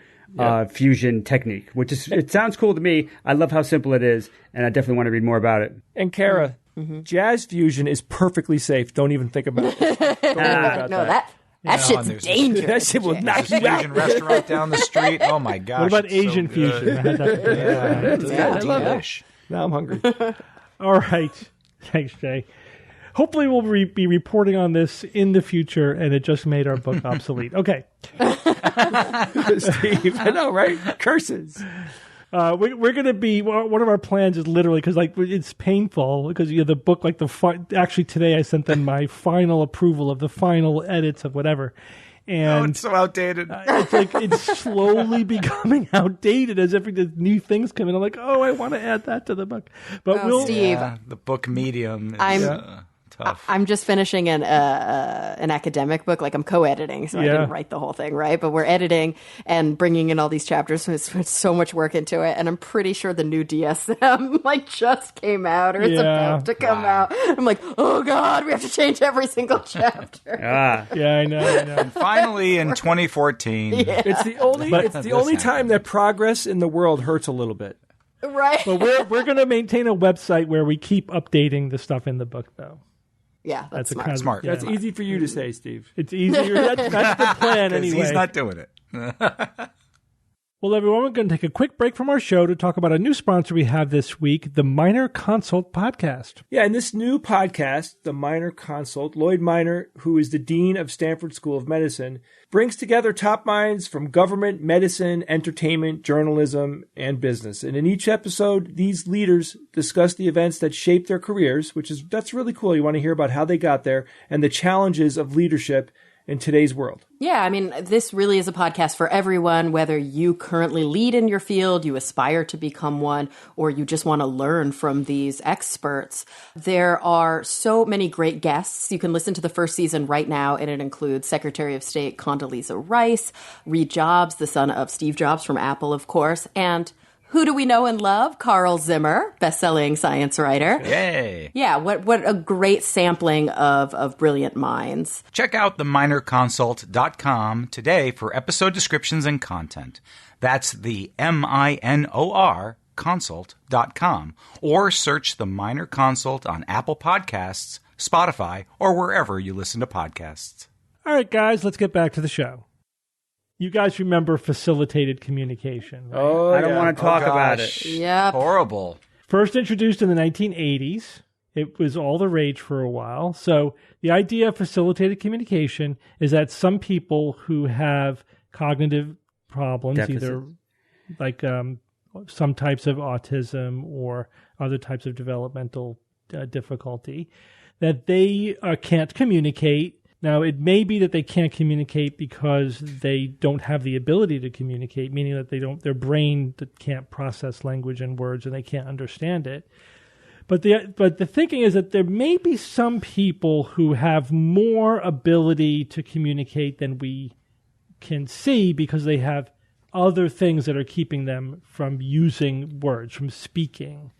fusion technique, it sounds cool to me. I love how simple it is, and I definitely want to read more about it. And Kara, jazz fusion is perfectly safe. Don't even think about it. That shit's dangerous. That shit will knock you out. Fusion restaurant down the street. Oh my gosh! What about Asian fusion? I love it. Now I'm hungry. All right, thanks, Jay. Hopefully we'll be reporting on this in the future, and it just made our book obsolete. Okay. Steve, I know, right? Curses. We're going to be, one of our plans is literally, because like it's painful, because the book, like actually today I sent them my final approval of the final edits of whatever. And it's so outdated. It's like it's slowly becoming outdated as every new things come in. I'm like, I want to add that to the book. But Steve, the book medium is tough. I'm just finishing an academic book. Like I'm co-editing, so I didn't write the whole thing, right? But we're editing and bringing in all these chapters. So it's so much work into it, and I'm pretty sure the new DSM like just came out or it's about to come out. I'm like, oh god, we have to change every single chapter. Yeah, I know. And finally, in 2014, it's the only time that progress in the world hurts a little bit. Right. But we're going to maintain a website where we keep updating the stuff in the book, though. Yeah, that's smart. That's easy for you to say, Steve. It's easier. That's the plan anyway. He's not doing it. Well, everyone, we're going to take a quick break from our show to talk about a new sponsor we have this week, the Minor Consult Podcast. Yeah, in this new podcast, the Minor Consult, Lloyd Minor, who is the Dean of Stanford School of Medicine, brings together top minds from government, medicine, entertainment, journalism, and business. And in each episode, these leaders discuss the events that shape their careers, that's really cool. You want to hear about how they got there and the challenges of leadership in today's world. Yeah, I mean, this really is a podcast for everyone, whether you currently lead in your field, you aspire to become one, or you just want to learn from these experts. There are so many great guests. You can listen to the first season right now, and it includes Secretary of State Condoleezza Rice, Reed Jobs, the son of Steve Jobs from Apple, of course, and who do we know and love? Carl Zimmer, best-selling science writer. Yay. Yeah, what a great sampling of brilliant minds. Check out theminorconsult.com today for episode descriptions and content. That's the MINOR consult.com. Or search The Minor Consult on Apple Podcasts, Spotify, or wherever you listen to podcasts. All right, guys, let's get back to the show. You guys remember facilitated communication, right? I don't want to talk about it. Yep. Horrible. First introduced in the 1980s. It was all the rage for a while. So the idea of facilitated communication is that some people who have cognitive problems, either like some types of autism or other types of developmental difficulty, that they can't communicate. Now, it may be that they can't communicate because they don't have the ability to communicate, meaning that their brain can't process language and words and they can't understand it. But the thinking is that there may be some people who have more ability to communicate than we can see because they have other things that are keeping them from using words, from speaking.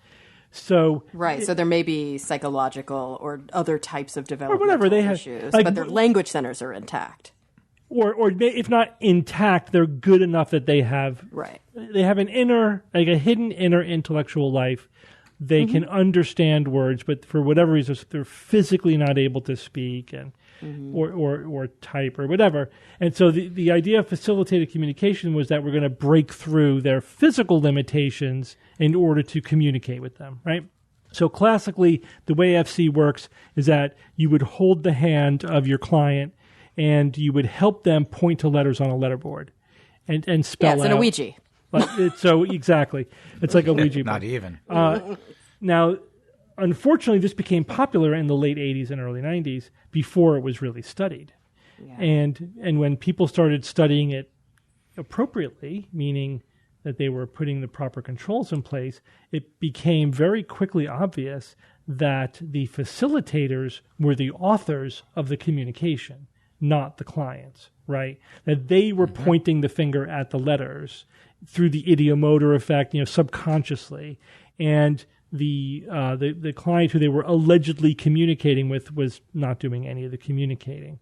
So so there may be psychological or other types of developmental or whatever they have, issues, but their language centers are intact. Or if not intact, they're good enough that they have they have an a hidden inner intellectual life. They can understand words, but for whatever reason, they're physically not able to speak and or type or whatever. And so the idea of facilitated communication was that we're going to break through their physical limitations in order to communicate with them, right? So classically, the way FC works is that you would hold the hand of your client and you would help them point to letters on a letterboard and spell out. Yeah, it's an Ouija. Exactly. It's like a Ouija board. Not even. Now, unfortunately, this became popular in the late 80s and early 90s before it was really studied. Yeah. And when people started studying it appropriately, meaning that they were putting the proper controls in place, it became very quickly obvious that the facilitators were the authors of the communication, not the clients, right? That they were pointing the finger at the letters through the ideomotor effect, subconsciously. And the client who they were allegedly communicating with was not doing any of the communicating.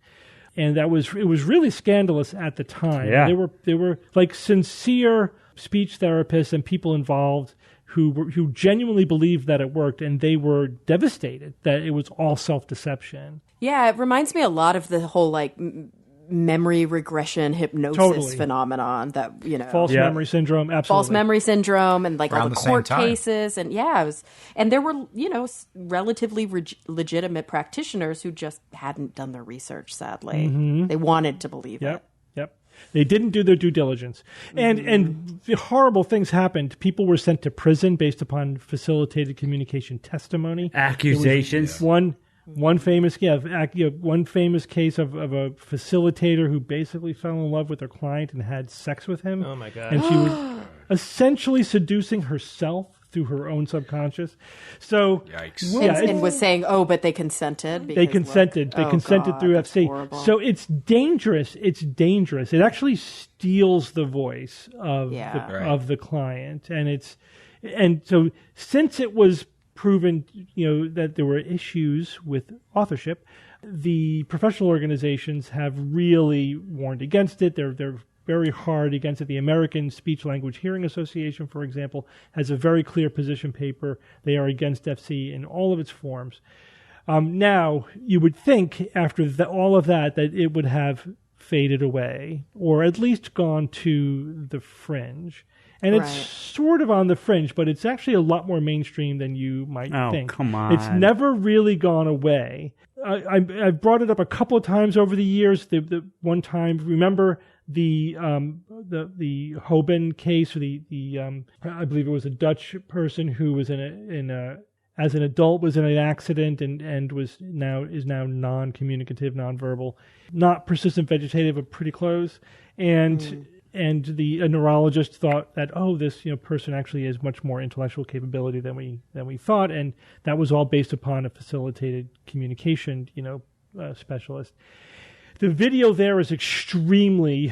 And it was really scandalous at the time. Yeah. They were like sincere speech therapists and people involved who genuinely believed that it worked, and they were devastated that it was all self-deception. Yeah, it reminds me a lot of the whole memory regression hypnosis phenomenon that false memory syndrome, absolutely. False memory syndrome and all the court time. cases and and there were relatively legitimate practitioners who just hadn't done their research, sadly. They wanted to believe it. Yep. They didn't do their due diligence. And horrible things happened. People were sent to prison based upon facilitated communication testimony. Accusations. One famous case of a facilitator who basically fell in love with her client and had sex with him. Oh my God. And she was essentially seducing herself through her own subconscious. So, yikes. And was saying, but they consented. They consented. They consented through FC. Horrible. So it's dangerous. It's dangerous. It actually steals the voice of the client, and so since it was proven, that there were issues with authorship, the professional organizations have really warned against it. They're very hard against it. The American Speech Language Hearing Association, for example, has a very clear position paper. They are against FC in all of its forms. Now, you would think after all of that it would have faded away, or at least gone to the fringe. And it's sort of on the fringe, but it's actually a lot more mainstream than you might think. Oh, come on. It's never really gone away. I've brought it up a couple of times over the years. The one time, remember the Hoban case, or I believe it was a Dutch person who was as an adult was in an accident and is now non-communicative, non-verbal, not persistent vegetative, but pretty close. And a neurologist thought that, this person actually has much more intellectual capability than we thought, and that was all based upon a facilitated communication specialist. The video there is extremely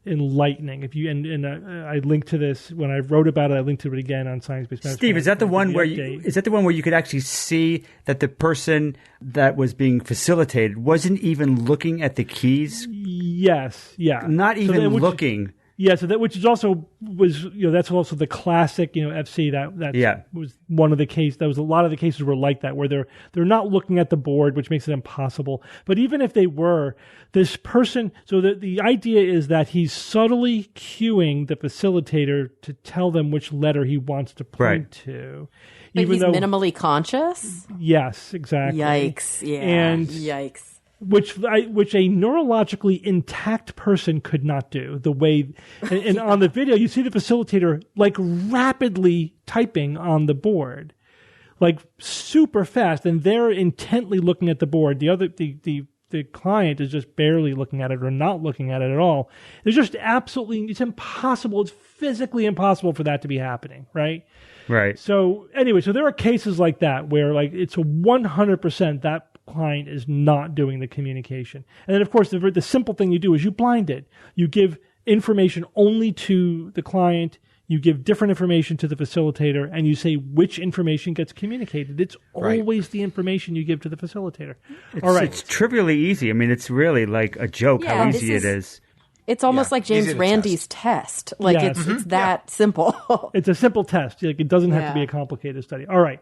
enlightening. I linked to this when I wrote about it. I linked to it again on Science Based Medicine. Steve, is that the one where you could actually see that the person that was being facilitated wasn't even looking at the keys? Yes, yeah, not even looking. Yeah, so which is also that's also the classic FC that was one of the cases. That was a lot of the cases were like that, where they're not looking at the board, which makes it impossible. But even if they were, this person, so the idea is that he's subtly cueing the facilitator to tell them which letter he wants to point to. But even he's minimally conscious? Yes, exactly. Yikes! Yeah, and yikes. Which a neurologically intact person could not do. The way, and on the video, you see the facilitator like rapidly typing on the board, like super fast, and they're intently looking at the board. The client is just barely looking at it or not looking at it at all. It's just it's impossible. It's physically impossible for that to be happening, right? Right. So anyway, there are cases like that where it's a 100% that client is not doing the communication. And then, of course, the simple thing you do is you blind it. You give information only to the client. You give different information to the facilitator, and you say which information gets communicated. It's always the information you give to the facilitator. All right. It's trivially easy. I mean, it's really like a joke how easy it is. It's almost like James Randi's test. Like it's that simple. It's a simple test. It doesn't have to be a complicated study. All right.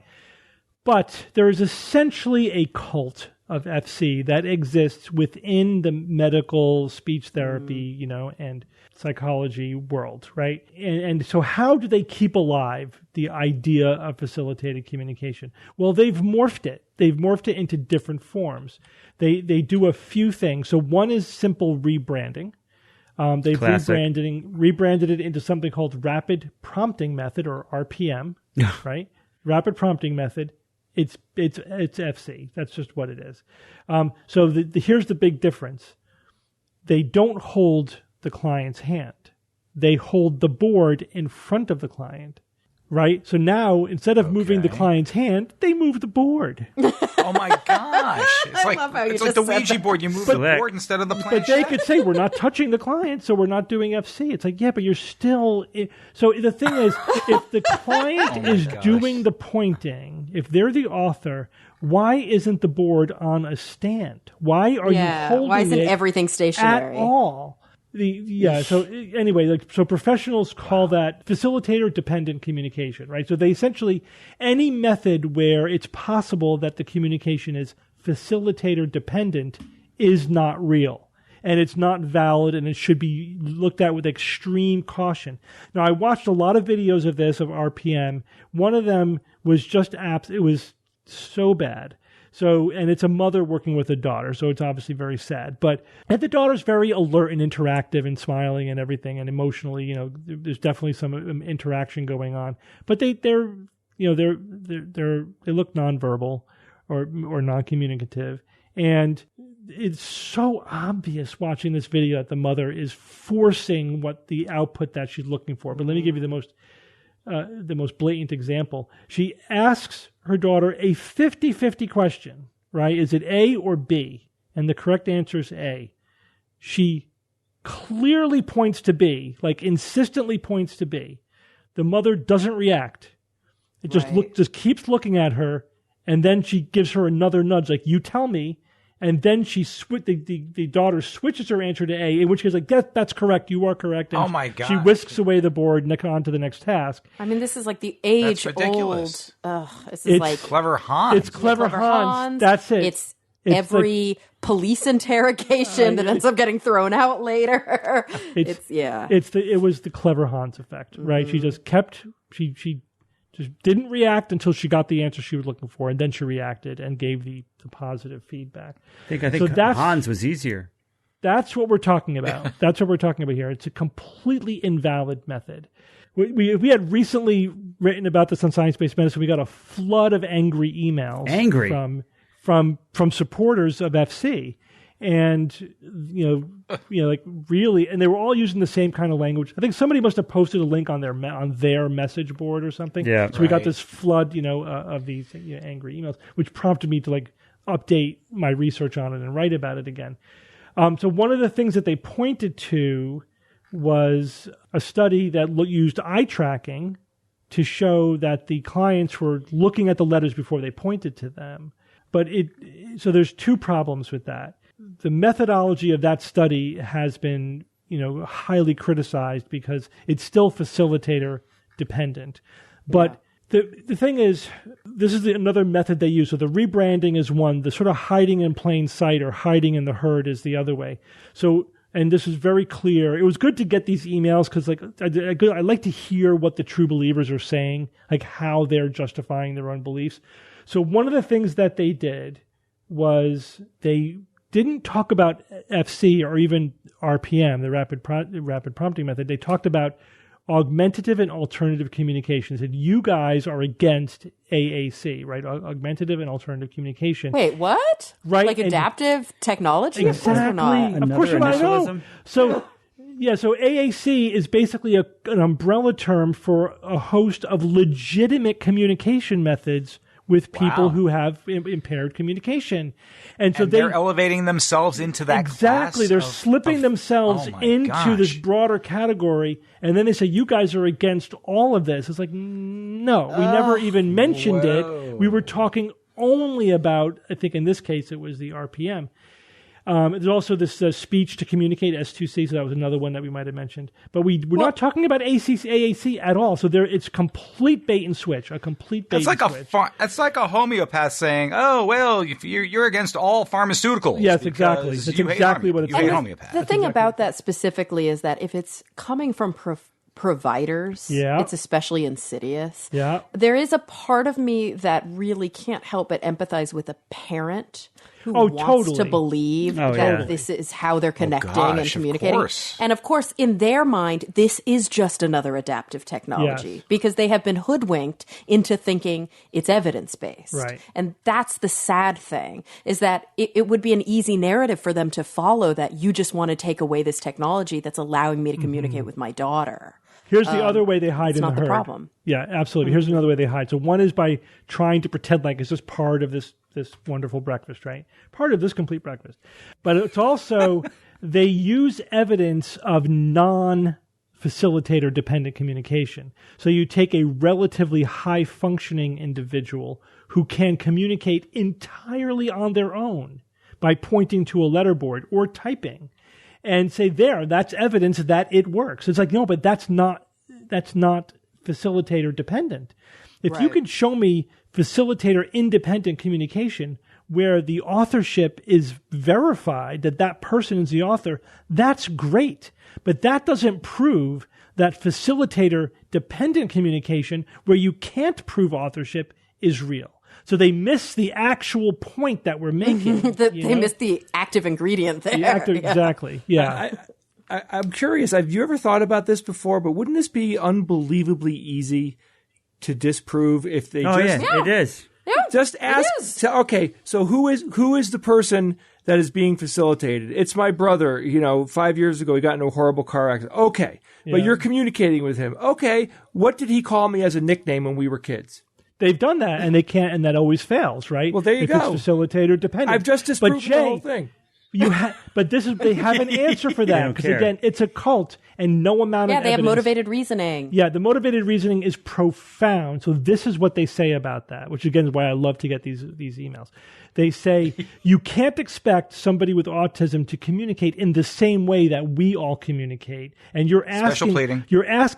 But there is essentially a cult of FC that exists within the medical speech therapy, and psychology world, right? And so how do they keep alive the idea of facilitated communication? Well, they've morphed it. They've morphed it into different forms. They do a few things. So one is simple rebranding. They've rebranded it into something called rapid prompting method, or RPM, right? Rapid prompting method. It's FC. That's just what it is. So here's the big difference. They don't hold the client's hand. They hold the board in front of the client, right? So now, instead of moving the client's hand, they move the board. Oh my gosh. It's like the Ouija board. You move the board instead of the planchette. But they could say, we're not touching the client, so we're not doing FC. It's like, yeah, but you're still... So the thing is, if the client is doing the pointing, if they're the author, why isn't the board on a stand? Why are you holding why isn't it everything stationary? At all? So anyway, so professionals call that facilitator-dependent communication, right? So they essentially, any method where it's possible that the communication is facilitator-dependent is not real. And it's not valid, and it should be looked at with extreme caution. Now, I watched a lot of videos of this, of RPM. One of them was just apps. It was so bad. So, and it's a mother working with a daughter, so it's obviously very sad. And the daughter's very alert and interactive and smiling and everything, and emotionally, you know, there's definitely some interaction going on. But they look nonverbal or non-communicative, and it's so obvious watching this video that the mother is forcing what the output that she's looking for. But let me give you the most blatant example. She asks her daughter a 50-50 question, right? Is it A or B? And the correct answer is A. She clearly points to B, like insistently points to B. The mother doesn't react. It just keeps looking at her, and then she gives her another nudge, like, you tell me. And then the daughter switches her answer to A, in which case, like, that's correct, you are correct. And oh my God. She whisks away the board and on to the next task. I mean, this is like the age-old. This is like Clever Hans. It's Clever Hans. That's it. It's every like, police interrogation that ends up getting thrown out later. It was the Clever Hans effect, right? She just she just didn't react until she got the answer she was looking for, and then she reacted and gave the positive feedback. I think Hans was easier. That's what we're talking about. That's what we're talking about here. It's a completely invalid method. We had recently written about this on Science-Based Medicine. We got a flood of angry emails from supporters of FC. And, like really, and they were all using the same kind of language. I think somebody must have posted a link on their message board or something. Yeah, so we got this flood, of these angry emails, which prompted me to like update my research on it and write about it again. So one of the things that they pointed to was a study that used eye tracking to show that the clients were looking at the letters before they pointed to them. But so there's two problems with that. The methodology of that study has been, highly criticized because it's still facilitator dependent. But the thing is, this is another method they use. So the rebranding is one. The sort of hiding in plain sight or hiding in the herd is the other way. So, and this is very clear. It was good to get these emails because, like, I like to hear what the true believers are saying, like how they're justifying their own beliefs. So one of the things that they did was they didn't talk about FC or even RPM, the rapid prompting method. They talked about augmentative and alternative communication. Said you guys are against AAC, right? Augmentative and alternative communication. Wait, what? Right, like adaptive technology? Exactly. Of course you're not. Of course you know. So. Yeah, so AAC is basically an umbrella term for a host of legitimate communication methods with people who have impaired communication. And so they're elevating themselves into that exactly. They're slipping themselves into this broader category, and then they say, you guys are against all of this. It's like, no, we never even mentioned it. We were talking only about, I think in this case, it was the RPM. There's also this speech to communicate, S2C, so that was another one that we might have mentioned. But we're not talking about AAC at all. So it's complete bait and switch, a complete bait and switch. It's like a homeopath saying, oh, well, you're against all pharmaceuticals. Yes, exactly. That's exactly what it's like. The thing about that specifically is that if it's coming from providers, it's especially insidious. Yeah. There is a part of me that really can't help but empathize with a parent who wants to believe that this is how they're connecting and communicating. And of course, in their mind, this is just another adaptive technology because they have been hoodwinked into thinking it's evidence-based. Right. And that's the sad thing, is that it would be an easy narrative for them to follow that you just want to take away this technology that's allowing me to communicate with my daughter. Here's the other way they hide in the herd. It's not the problem. Yeah, absolutely. Here's another way they hide. So one is by trying to pretend like it's just part of this wonderful breakfast, right? Part of this complete breakfast. But it's also, they use evidence of non-facilitator dependent communication. So you take a relatively high-functioning individual who can communicate entirely on their own by pointing to a letterboard or typing, and say, that's evidence that it works. It's like, no, but that's not facilitator dependent. If you could show me facilitator independent communication where the authorship is verified, that person is the author, that's great. But that doesn't prove that facilitator dependent communication where you can't prove authorship is real. So they miss the actual point that we're making. They miss the active ingredient there. Exactly. Yeah. I'm curious. Have you ever thought about this before? But wouldn't this be unbelievably easy to disprove if they it is. Yeah, just ask. Okay, so who is the person that is being facilitated? It's my brother. 5 years ago he got in a horrible car accident. Okay, but you're communicating with him. Okay, what did he call me as a nickname when we were kids? They've done that, and they can't, and that always fails, right? Well, there you go. It's facilitator dependent. I've just disproven the whole thing. But they have an answer for that because again, it's a cult, and no amount of they evidence. have motivated reasoning. Yeah, the motivated reasoning is profound. So this is what they say about that, which again is why I love to get these emails. They say you can't expect somebody with autism to communicate in the same way that we all communicate, and you're asking. Special pleading.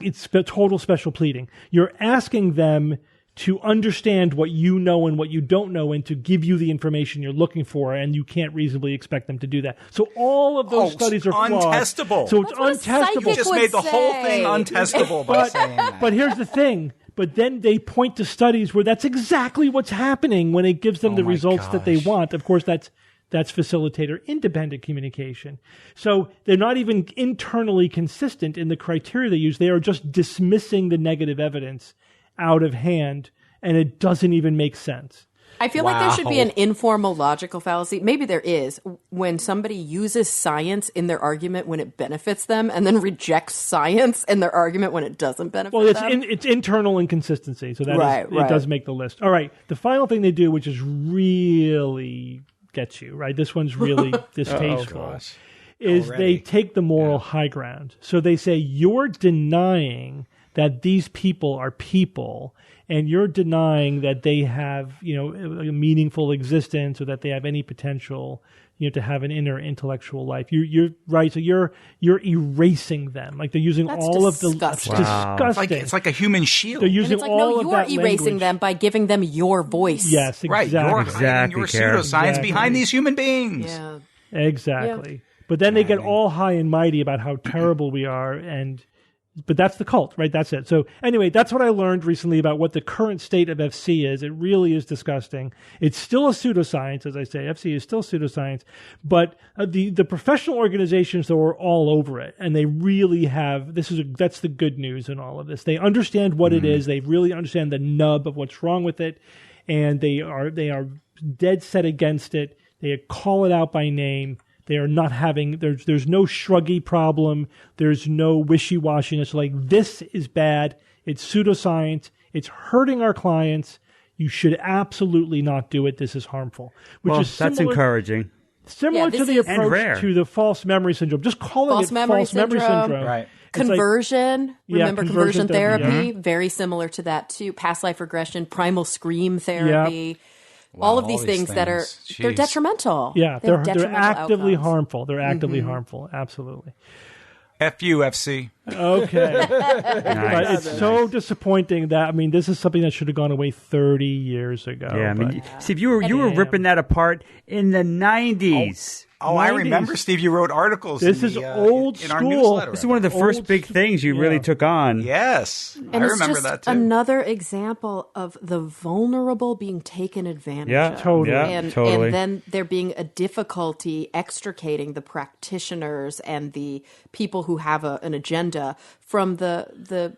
It's total special pleading. You're asking them to understand what you know and what you don't know and to give you the information you're looking for, and you can't reasonably expect them to do that. So all of those studies are flawed. Untestable. So it's untestable. You just made the whole thing untestable by saying that. But here's the thing. But then they point to studies where that's exactly what's happening when it gives them the results that they want. Of course, that's facilitator independent communication. So they're not even internally consistent in the criteria they use. They are just dismissing the negative evidence out of hand, and it doesn't even make sense. I feel like there should be an informal logical fallacy. Maybe there is when somebody uses science in their argument when it benefits them and then rejects science in their argument when it doesn't benefit them. It's internal inconsistency. So that it does make the list. All right. The final thing they do, which is really gets you, right? This one's really distasteful, is they take the moral high ground. So they say, you're denying that these people are people, and you're denying that they have, a meaningful existence or that they have any potential, to have an inner intellectual life. You're right. So you're erasing them. Like they're using all of the. That's disgusting. It's like a human shield. They're using all of that you're erasing language. them by giving them your voice. Yes, exactly. Right. You're hiding your pseudoscience behind these human beings. Yeah. Exactly. Yeah. But then they get all high and mighty about how terrible we are, but that's the cult, right? That's it. So anyway, that's what I learned recently about what the current state of FC is. It really is disgusting. It's still a pseudoscience, as I say. FC is still pseudoscience, but the professional organizations though are all over it, and they really have. That's the good news in all of this. They understand what it is. They really understand the nub of what's wrong with it, and they are dead set against it. They call it out by name. They are not having, there's no shruggy problem. There's no wishy-washiness. Like, this is bad. It's pseudoscience. It's hurting our clients. You should absolutely not do it. This is harmful. That's encouraging. Similar to the approach to the false memory syndrome. Just calling it false memory syndrome. Right. Conversion. Remember conversion therapy? Yeah. Very similar to that, too. Past life regression, primal scream therapy. Yeah. Wow, all of these things that are they're detrimental. Yeah, they're actively harmful. They're actively harmful. Absolutely. FUFC. Okay. But it's so disappointing that this is something that should have gone away 30 years ago. Yeah, Steve, you were ripping that apart in the 90s. Oh, I remember, Steve. You wrote articles. This is old in school. our newsletter. This is one of the first big things you really took on. Yes, and I remember that too. Another example of the vulnerable being taken advantage of. Totally. And then there being a difficulty extricating the practitioners and the people who have an agenda from the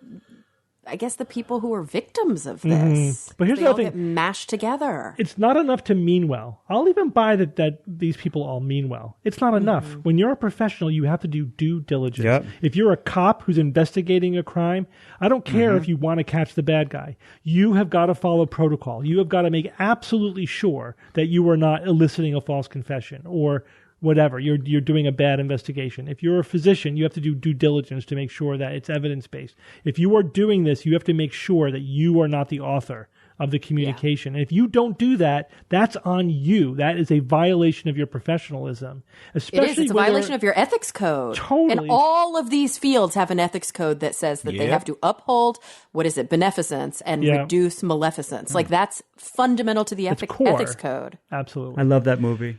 I guess the people who are victims of this. But here's they the all other get thing. mashed together. It's not enough to mean well. I'll even buy that these people all mean well. It's not enough. When you're a professional, you have to do due diligence. Yep. If you're a cop who's investigating a crime, I don't care if you want to catch the bad guy. You have got to follow protocol. You have got to make absolutely sure that you are not eliciting a false confession or whatever, you're doing a bad investigation. If you're a physician, you have to do due diligence to make sure that it's evidence-based. If you are doing this, you have to make sure that you are not the author of the communication. And if you don't do that, that's on you. That is a violation of your professionalism. Especially it is. It's a violation of your ethics code. Totally. And all of these fields have an ethics code that says that they have to uphold, beneficence and reduce maleficence. Like, that's fundamental to the ethics code. Absolutely. I love that movie.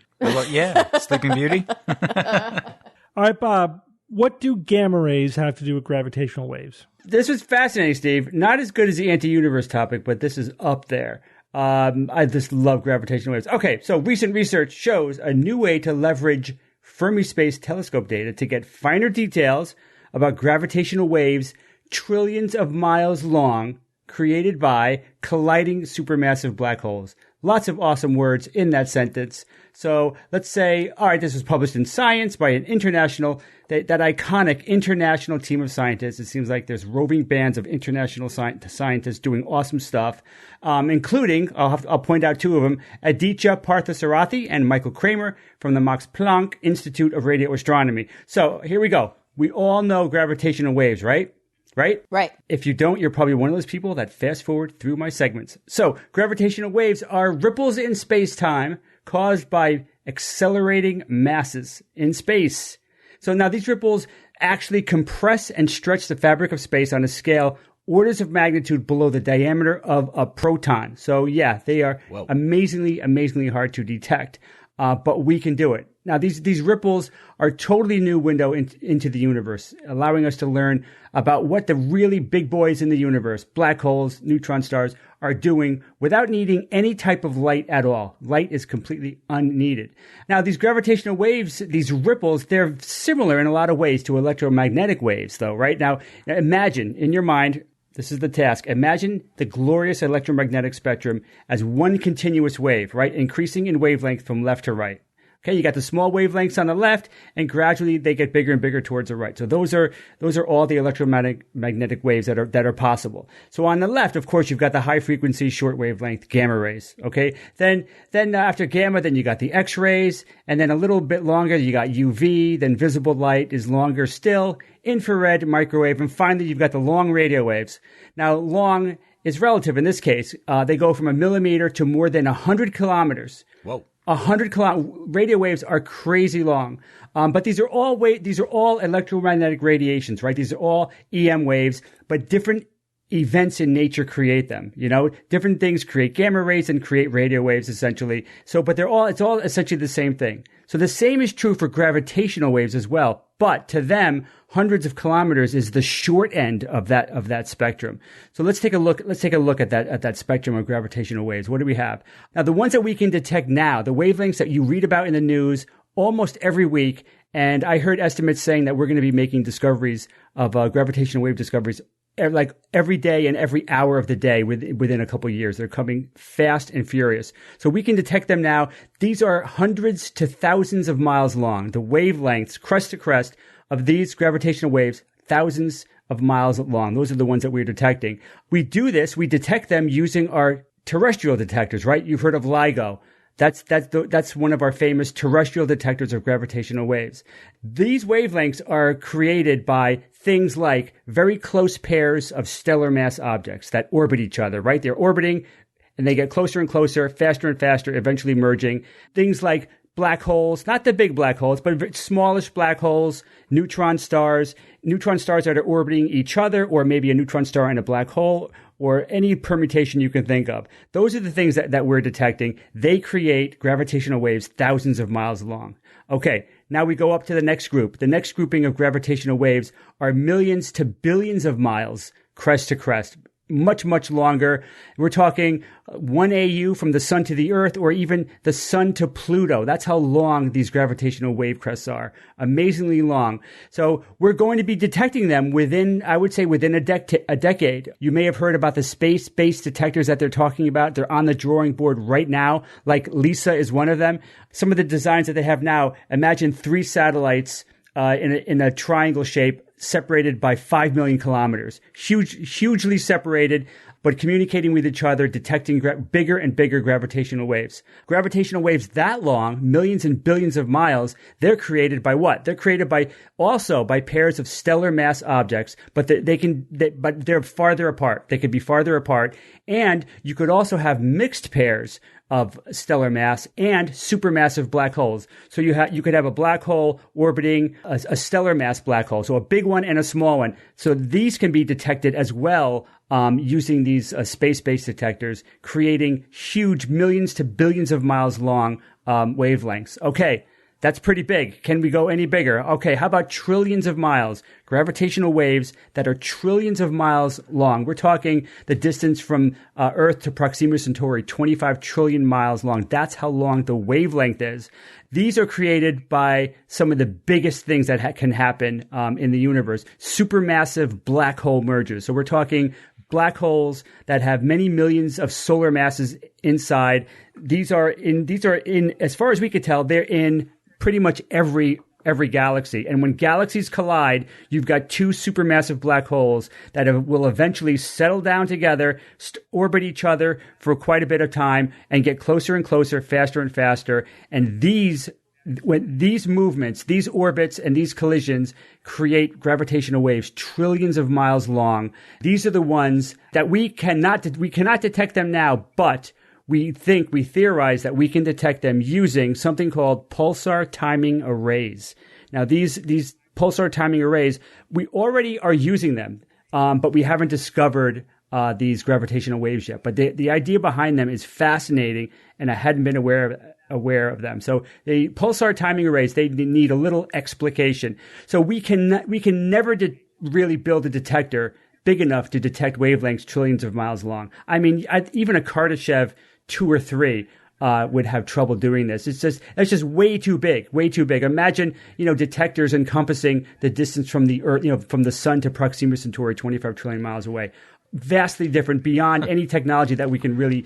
Sleeping Beauty. All right, Bob, what do gamma rays have to do with gravitational waves? This was fascinating, Steve. Not as good as the anti-universe topic, but this is up there. I just love gravitational waves. Okay, so recent research shows a new way to leverage Fermi Space Telescope data to get finer details about gravitational waves trillions of miles long created by colliding supermassive black holes. Lots of awesome words in that sentence. So let's say, all right, this was published in Science by an international, that iconic international team of scientists. It seems like there's roving bands of international scientists doing awesome stuff, including, I'll point out two of them, Aditya Parthasarathi and Michael Kramer from the Max Planck Institute of Radio Astronomy. So here we go. We all know gravitational waves, right? Right. If you don't, you're probably one of those people that fast forward through my segments. So gravitational waves are ripples in space-time caused by accelerating masses in space. So now these ripples actually compress and stretch the fabric of space on a scale orders of magnitude below the diameter of a proton. So yeah, they are amazingly hard to detect. But we can do it. Now, these ripples are a totally new window into the universe, allowing us to learn about what the really big boys in the universe, black holes, neutron stars, are doing without needing any type of light at all. Light is completely unneeded. Now, these gravitational waves, these ripples, they're similar in a lot of ways to electromagnetic waves, though, right? Now, imagine in your mind, this is the task. Imagine the glorious electromagnetic spectrum as one continuous wave, right? Increasing in wavelength from left to right. Okay, you got the small wavelengths on the left, and gradually they get bigger and bigger towards the right. So those are all the electromagnetic waves that are possible. So on the left, of course, you've got the high frequency, short wavelength gamma rays. Okay, then after gamma, then you got the X rays, and then a little bit longer, you got UV. Then visible light is longer still, infrared, microwave, and finally you've got the long radio waves. Now, long is relative in this case. They go from a millimeter to more than 100 kilometers. Whoa. 100 radio waves are crazy long. But these are all electromagnetic radiations, right? These are all EM waves, but different events in nature create them. You know, different things create gamma rays and create radio waves essentially. So, but it's all essentially the same thing. So the same is true for gravitational waves as well. But to them, hundreds of kilometers is the short end of that spectrum. So let's take a look at that spectrum of gravitational waves. What do we have? Now, the ones that we can detect now, the wavelengths that you read about in the news almost every week, and I heard estimates saying that we're going to be making discoveries of gravitational wave discoveries like every day and every hour of the day within a couple of years. They're coming fast and furious. So we can detect them now. These are hundreds to thousands of miles long. The wavelengths, crest to crest, of these gravitational waves, thousands of miles long. Those are the ones that we're detecting. We detect them using our terrestrial detectors, right? You've heard of LIGO. That's one of our famous terrestrial detectors of gravitational waves. These wavelengths are created by things like very close pairs of stellar mass objects that orbit each other, right? They're orbiting and they get closer and closer, faster and faster, eventually merging. Things like black holes, not the big black holes, but smallish black holes, neutron stars that are orbiting each other, or maybe a neutron star and a black hole, or any permutation you can think of. Those are the things that we're detecting. They create gravitational waves thousands of miles long. Okay, now we go up to the next group. The next grouping of gravitational waves are millions to billions of miles, crest to crest. Much, much longer. We're talking 1 AU from the sun to the earth, or even the sun to Pluto. That's how long these gravitational wave crests are. Amazingly long. So we're going to be detecting them within a decade. You may have heard about the space-based detectors that they're talking about. They're on the drawing board right now. Like LISA is one of them. Some of the designs that they have now, imagine 3 satellites in a triangle shape, separated by 5 million kilometers. Hugely separated, but communicating with each other, detecting bigger and bigger gravitational waves. Gravitational waves that long, millions and billions of miles, they're created by what? They're created by pairs of stellar mass objects, but they're farther apart. They could be farther apart. And you could also have mixed pairs of stellar mass and supermassive black holes. So you could have a black hole orbiting a stellar mass black hole. So a big one and a small one. So these can be detected as well using these space-based detectors, creating huge millions to billions of miles long wavelengths. Okay, That's pretty big. Can we go any bigger? Okay, how about trillions of miles? Gravitational waves that are trillions of miles long. We're talking the distance from Earth to Proxima Centauri, 25 trillion miles long. That's how long the wavelength is. These are created by some of the biggest things that can happen in the universe. Supermassive black hole mergers. So we're talking black holes that have many millions of solar masses inside. These are in, as far as we could tell, they're in pretty much every galaxy. And when galaxies collide, you've got two supermassive black holes that will eventually settle down together, orbit each other for quite a bit of time, and get closer and closer, faster and faster. And when these movements, these orbits and these collisions create gravitational waves trillions of miles long. These are the ones that we cannot detect them now, but we theorize that we can detect them using something called pulsar timing arrays. Now, these pulsar timing arrays, we already are using them, but we haven't discovered these gravitational waves yet. But the idea behind them is fascinating, and I hadn't been aware of them. So the pulsar timing arrays, they need a little explication. So we can never really build a detector big enough to detect wavelengths trillions of miles long. I mean, even a Kardashev 2 or 3 would have trouble doing this. It's just way too big. Imagine, detectors encompassing the distance from the Earth, from the sun to Proxima Centauri, 25 trillion miles away. Vastly different, beyond any technology that we can really,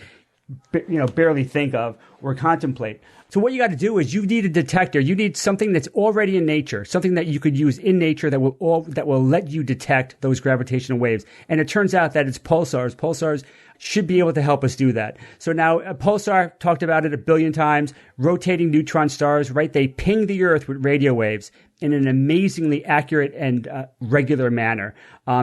barely think of or contemplate. So what you got to do is you need a detector. You need something that's already in nature, something that you could use in nature that will let you detect those gravitational waves. And it turns out that it's pulsars. Pulsars should be able to help us do that. So now a pulsar, talked about it a billion times, rotating neutron stars, right? They ping the Earth with radio waves in an amazingly accurate and regular manner.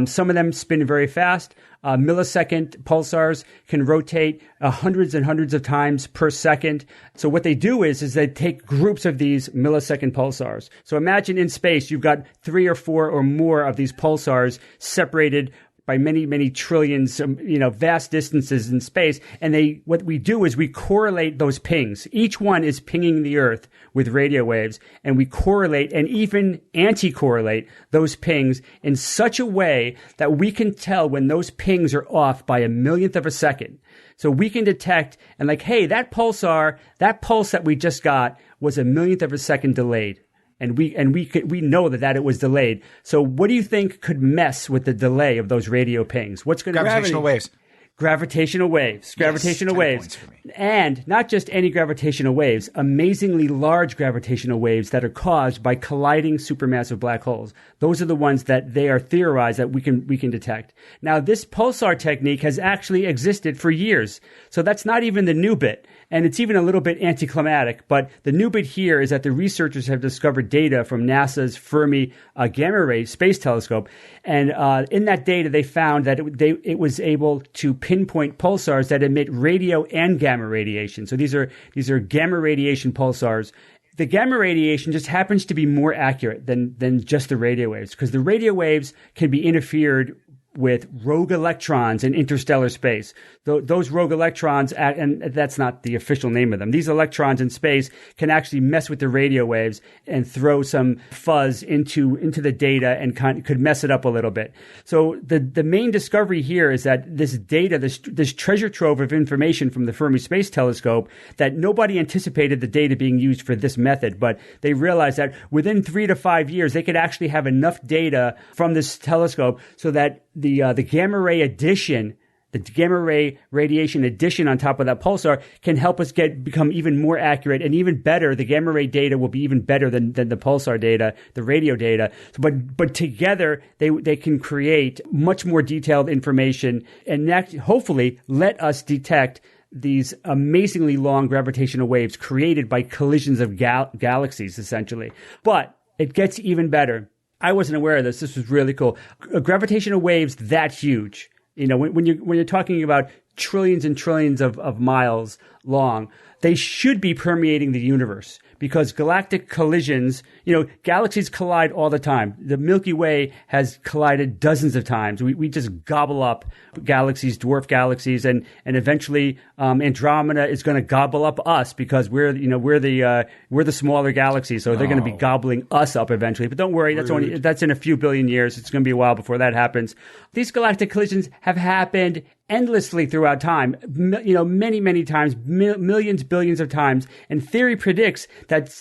Some of them spin very fast. Millisecond pulsars can rotate hundreds and hundreds of times per second. So what they do is they take groups of these millisecond pulsars. So imagine in space, you've got 3 or 4 or more of these pulsars separated by many, many trillions, vast distances in space. And what we do is we correlate those pings. Each one is pinging the Earth with radio waves, and we correlate and even anti-correlate those pings in such a way that we can tell when those pings are off by a millionth of a second. So we can detect and hey, that pulse that we just got was a millionth of a second delayed. And we know that it was delayed. So what do you think could mess with the delay of those radio pings? What's going to gravitational waves? Gravitational waves. And not just any gravitational waves, amazingly large gravitational waves that are caused by colliding supermassive black holes. Those are the ones that they are theorized that we can detect. Now, this pulsar technique has actually existed for years. So that's not even the new bit. And it's even a little bit anticlimactic, but the new bit here is that the researchers have discovered data from NASA's Fermi Gamma Ray Space Telescope. And in that data, they found that it was able to pinpoint pulsars that emit radio and gamma radiation. So these are gamma radiation pulsars. The gamma radiation just happens to be more accurate than just the radio waves, because the radio waves can be interfered with rogue electrons in interstellar space. Those rogue electrons, and that's not the official name of them, these electrons in space can actually mess with the radio waves and throw some fuzz into the data and could mess it up a little bit. So the main discovery here is that this data, this treasure trove of information from the Fermi Space Telescope, that nobody anticipated the data being used for this method, but they realized that within 3 to 5 years, they could actually have enough data from this telescope so that the gamma ray addition, the gamma ray radiation addition on top of that pulsar can help us become even more accurate and even better. The gamma ray data will be even better than the pulsar data, the radio data. But together they can create much more detailed information and hopefully let us detect these amazingly long gravitational waves created by collisions of galaxies, essentially. But it gets even better. I wasn't aware of this. This was really cool. Gravitational waves that huge, when you're talking about trillions and trillions of miles long, they should be permeating the universe, because galactic collisions, galaxies collide all the time. The Milky Way has collided dozens of times. We just gobble up galaxies, dwarf galaxies, and eventually Andromeda is going to gobble up us because we're the smaller galaxy, so they're going to be gobbling us up eventually. But don't worry, that's in a few billion years. It's going to be a while before that happens. These galactic collisions have happened endlessly throughout time, many, many times, millions, billions of times. And theory predicts that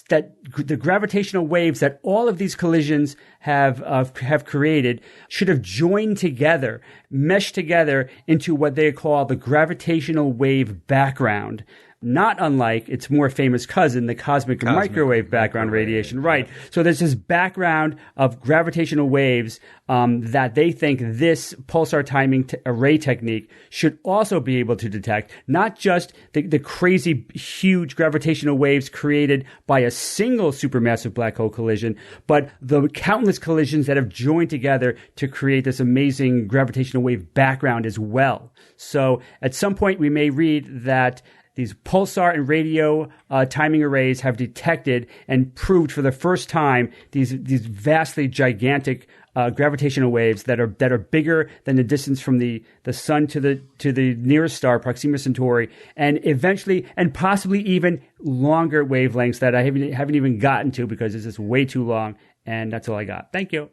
the gravitational waves that all of these collisions have created should have joined together, meshed together into what they call the gravitational wave background. Not unlike its more famous cousin, the cosmic microwave background radiation. Right. So there's this background of gravitational waves that they think this pulsar timing array technique should also be able to detect, not just the crazy, huge gravitational waves created by a single supermassive black hole collision, but the countless collisions that have joined together to create this amazing gravitational wave background as well. So at some point we may read that these pulsar and radio timing arrays have detected and proved for the first time these vastly gigantic gravitational waves that are bigger than the distance from the sun to the nearest star, Proxima Centauri, and eventually and possibly even longer wavelengths that I haven't even gotten to because it's just way too long. And that's all I got. Thank you.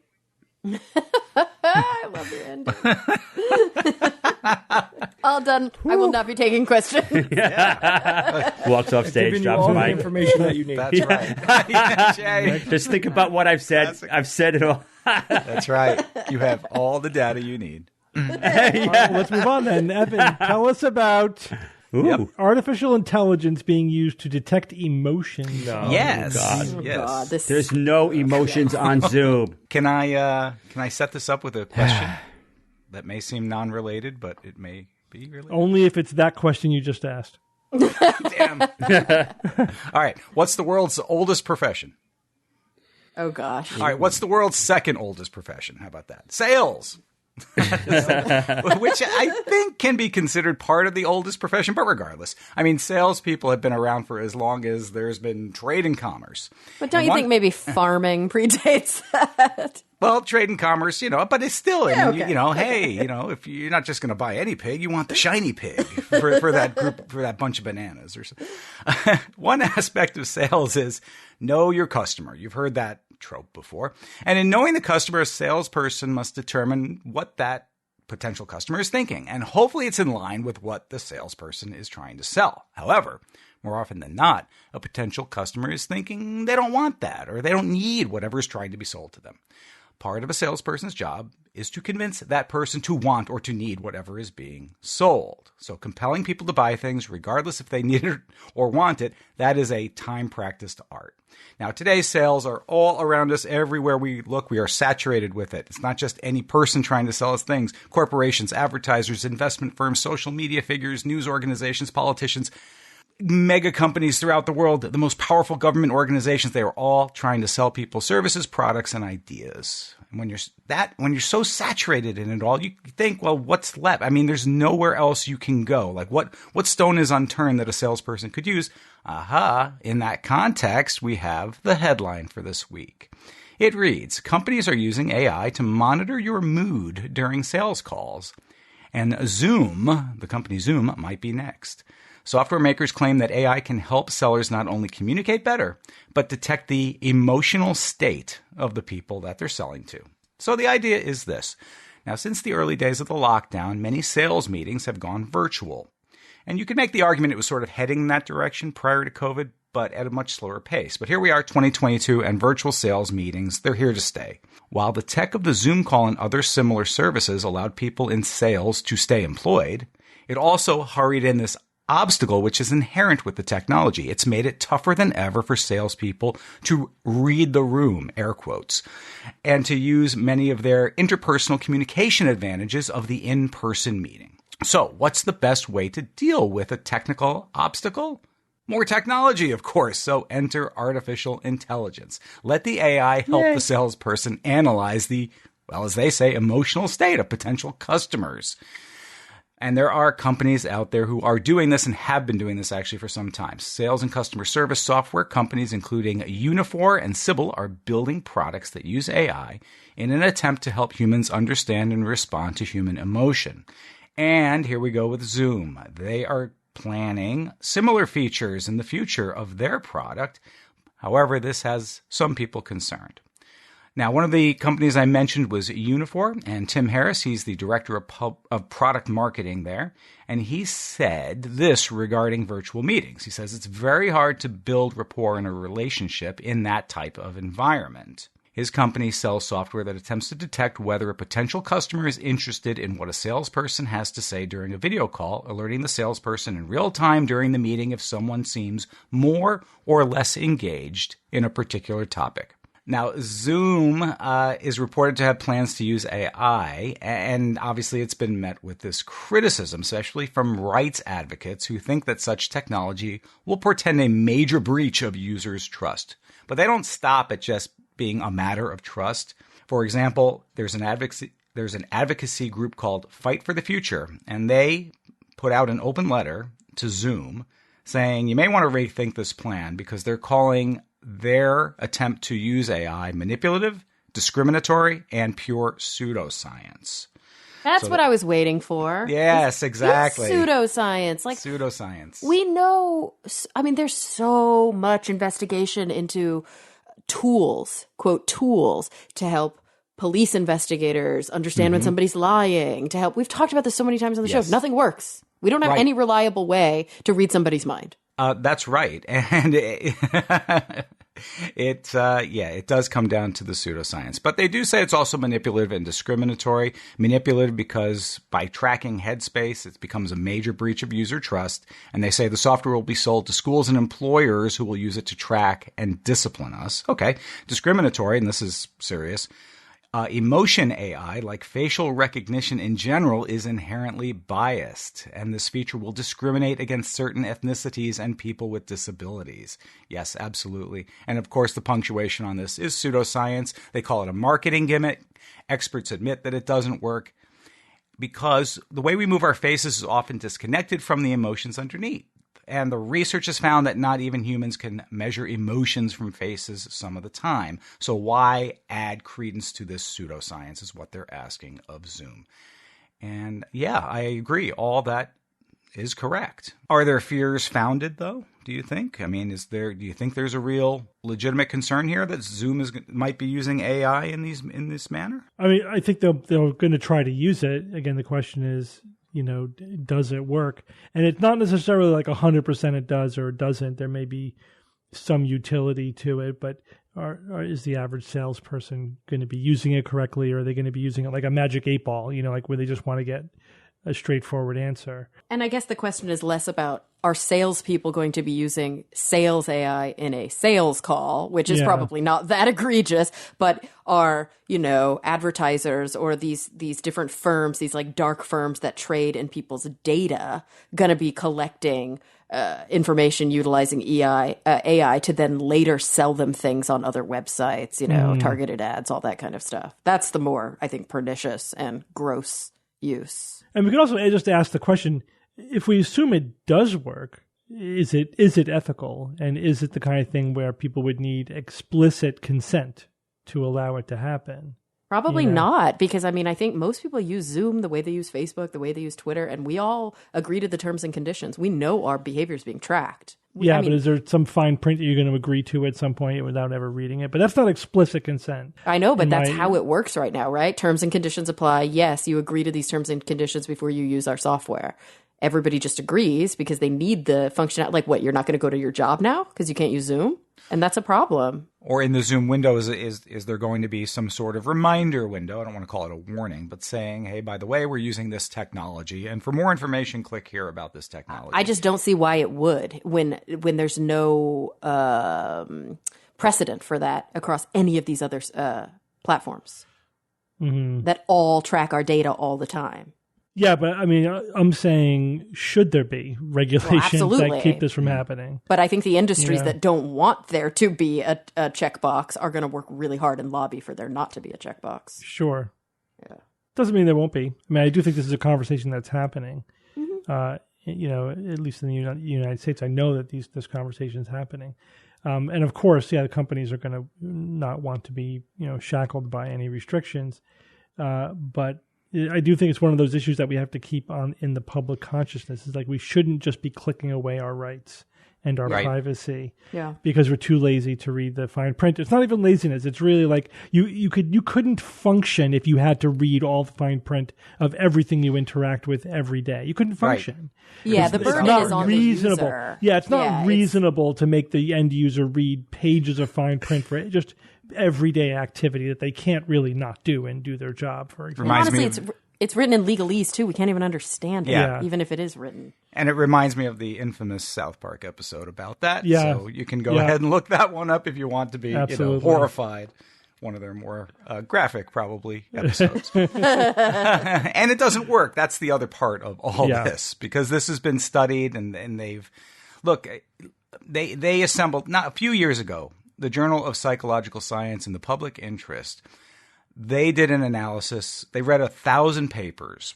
I love your ending. All done. I will not be taking questions. Walks off stage, drops all the the mic. information that you need. That's right. Jay. Just think about what I've said. Classic. I've said it all. That's right. You have all the data you need. All right, well, let's move on then. Evan, tell us about artificial intelligence being used to detect emotion. Yes. God. Yes. God, There's no emotions on Zoom. Can I set this up with a question that may seem non-related, but it may be related? Only if it's that question you just asked. Damn. All right. What's the world's oldest profession? Oh, gosh. All right. What's the world's second oldest profession? How about that? Sales. Which I think can be considered part of the oldest profession, but regardless. I mean, salespeople have been around for as long as there's been trade and commerce. But don't you think maybe farming predates that? Well, trade and commerce, but it's still, okay. Hey, if you're not just going to buy any pig, you want the shiny pig for that group, for that bunch of bananas or something. One aspect of sales is know your customer. You've heard that trope before. And in knowing the customer, a salesperson must determine what that potential customer is thinking. And hopefully it's in line with what the salesperson is trying to sell. However, more often than not, a potential customer is thinking they don't want that or they don't need whatever is trying to be sold to them. Part of a salesperson's job is to convince that person to want or to need whatever is being sold. So compelling people to buy things, regardless if they need it or want it, that is a time-practiced art. Now, today's sales are all around us. Everywhere we look, we are saturated with it. It's not just any person trying to sell us things. Corporations, advertisers, investment firms, social media figures, news organizations, politicians, mega companies throughout the world, the most powerful government organizations, they are all trying to sell people services, products, and ideas. And when you're so saturated in it all, you think, well, what's left? I mean, there's nowhere else you can go. Like what stone is unturned that a salesperson could use? In that context, we have the headline for this week. It reads, companies are using AI to monitor your mood during sales calls. And Zoom, the company Zoom, might be next. Software makers claim that AI can help sellers not only communicate better, but detect the emotional state of the people that they're selling to. So the idea is this. Now, since the early days of the lockdown, many sales meetings have gone virtual. And you could make the argument it was sort of heading in that direction prior to COVID, but at a much slower pace. But here we are, 2022, and virtual sales meetings, they're here to stay. While the tech of the Zoom call and other similar services allowed people in sales to stay employed, it also hurried in this obstacle which is inherent with the technology. It's made it tougher than ever for salespeople to read the room, air quotes, and to use many of their interpersonal communication advantages of the in-person meeting. So, what's the best way to deal with a technical obstacle? More technology, of course. So enter artificial intelligence. Let the AI help the salesperson analyze the, well, as they say, emotional state of potential customers. And there are companies out there who are doing this and have been doing this actually for some time. Sales and customer service software companies, including Unifor and Sybil, are building products that use AI in an attempt to help humans understand and respond to human emotion. And here we go with Zoom. They are planning similar features in the future of their product. However, this has some people concerned. Now, one of the companies I mentioned was Unifor, and Tim Harris, he's the director of product marketing there, and he said this regarding virtual meetings. He says it's very hard to build rapport in a relationship in that type of environment. His company sells software that attempts to detect whether a potential customer is interested in what a salesperson has to say during a video call, alerting the salesperson in real time during the meeting if someone seems more or less engaged in a particular topic. Now, Zoom is reported to have plans to use AI, and obviously it's been met with this criticism, especially from rights advocates who think that such technology will portend a major breach of users' trust. But they don't stop at just being a matter of trust. For example, there's an advocacy group called Fight for the Future, and they put out an open letter to Zoom saying you may want to rethink this plan because they're calling their attempt to use AI manipulative, discriminatory, and pure pseudoscience. That's what I was waiting for. Yes, exactly. Pseudoscience. Pseudoscience. We know, there's so much investigation into tools, quote, tools to help police investigators understand when somebody's lying, to help. We've talked about this so many times on the show. Nothing works. We don't have any reliable way to read somebody's mind. That's right. And it does come down to the pseudoscience. But they do say it's also manipulative and discriminatory. Manipulative because by tracking headspace, it becomes a major breach of user trust. And they say the software will be sold to schools and employers who will use it to track and discipline us. Okay. Discriminatory, and this is serious. Emotion AI, like facial recognition in general, is inherently biased, and this feature will discriminate against certain ethnicities and people with disabilities. Yes, absolutely. And of course, the punctuation on this is pseudoscience. They call it a marketing gimmick. Experts admit that it doesn't work because the way we move our faces is often disconnected from the emotions underneath. And the research has found that not even humans can measure emotions from faces some of the time. So why add credence to this pseudoscience is what they're asking of Zoom. And yeah, I agree. All that is correct. Are there fears founded, though, do you think? Do you think there's a real legitimate concern here that Zoom might be using AI in this manner? I think they're going to try to use it. Again, the question is, does it work? And it's not necessarily like 100% it does or it doesn't. There may be some utility to it, but is the average salesperson going to be using it correctly, or are they going to be using it like a magic 8-ball, where they just want to get a straightforward answer? And I guess the question is less about, are salespeople going to be using sales AI in a sales call, which is probably not that egregious, but are, advertisers or these different firms, these like dark firms that trade in people's data, going to be collecting information utilizing AI to then later sell them things on other websites, targeted ads, all that kind of stuff. That's the more, I think, pernicious and gross use. And we can also just ask the question, if we assume it does work, is it ethical? And is it the kind of thing where people would need explicit consent to allow it to happen? Probably not, because I think most people use Zoom the way they use Facebook, the way they use Twitter, and we all agree to the terms and conditions. We know our behavior is being tracked. But is there some fine print that you're going to agree to at some point without ever reading it? But that's not explicit consent. I know, but that's how it works right now, right? Terms and conditions apply. Yes, you agree to these terms and conditions before you use our software. Everybody just agrees because they need the functionality. Like, what, you're not going to go to your job now because you can't use Zoom? And that's a problem. Or in the Zoom window, is there going to be some sort of reminder window? I don't want to call it a warning, but saying, hey, by the way, we're using this technology. And for more information, click here about this technology. I just don't see why it would when there's no precedent for that across any of these other platforms that all track our data all the time. Yeah, but I'm saying, should there be regulations that keep this from happening? But I think the industries that don't want there to be a checkbox are going to work really hard and lobby for there not to be a checkbox. Sure. Yeah. Doesn't mean there won't be. I mean, I do think this is a conversation that's happening. At least in the United States, I know that this conversation is happening. And of course, the companies are going to not want to be, shackled by any restrictions. But I do think it's one of those issues that we have to keep on in the public consciousness. It's like we shouldn't just be clicking away our rights and our privacy because we're too lazy to read the fine print. It's not even laziness. It's really like you couldn't function if you had to read all the fine print of everything you interact with every day. You couldn't function. Right. Yeah, the burden is on the user. Yeah, it's not reasonable to make the end user read pages of fine print for just everyday activity that they can't really not do and do their job, for example. Honestly, it's written in legalese, too. We can't even understand it, even if it is written. And it reminds me of the infamous South Park episode about that. Yeah. So you can go ahead and look that one up if you want to be horrified. One of their more graphic, probably, episodes. And it doesn't work. That's the other part of all this, because this has been studied and they've... Look, they assembled, not a few years ago, the Journal of Psychological Science in the Public Interest. They did an analysis. They read 1,000 papers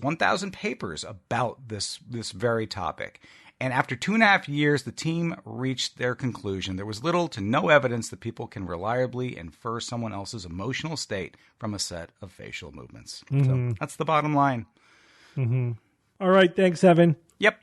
about this very topic. And after 2.5 years, the team reached their conclusion. There was little to no evidence that people can reliably infer someone else's emotional state from a set of facial movements. So that's the bottom line. All right. Thanks, Evan. Yep.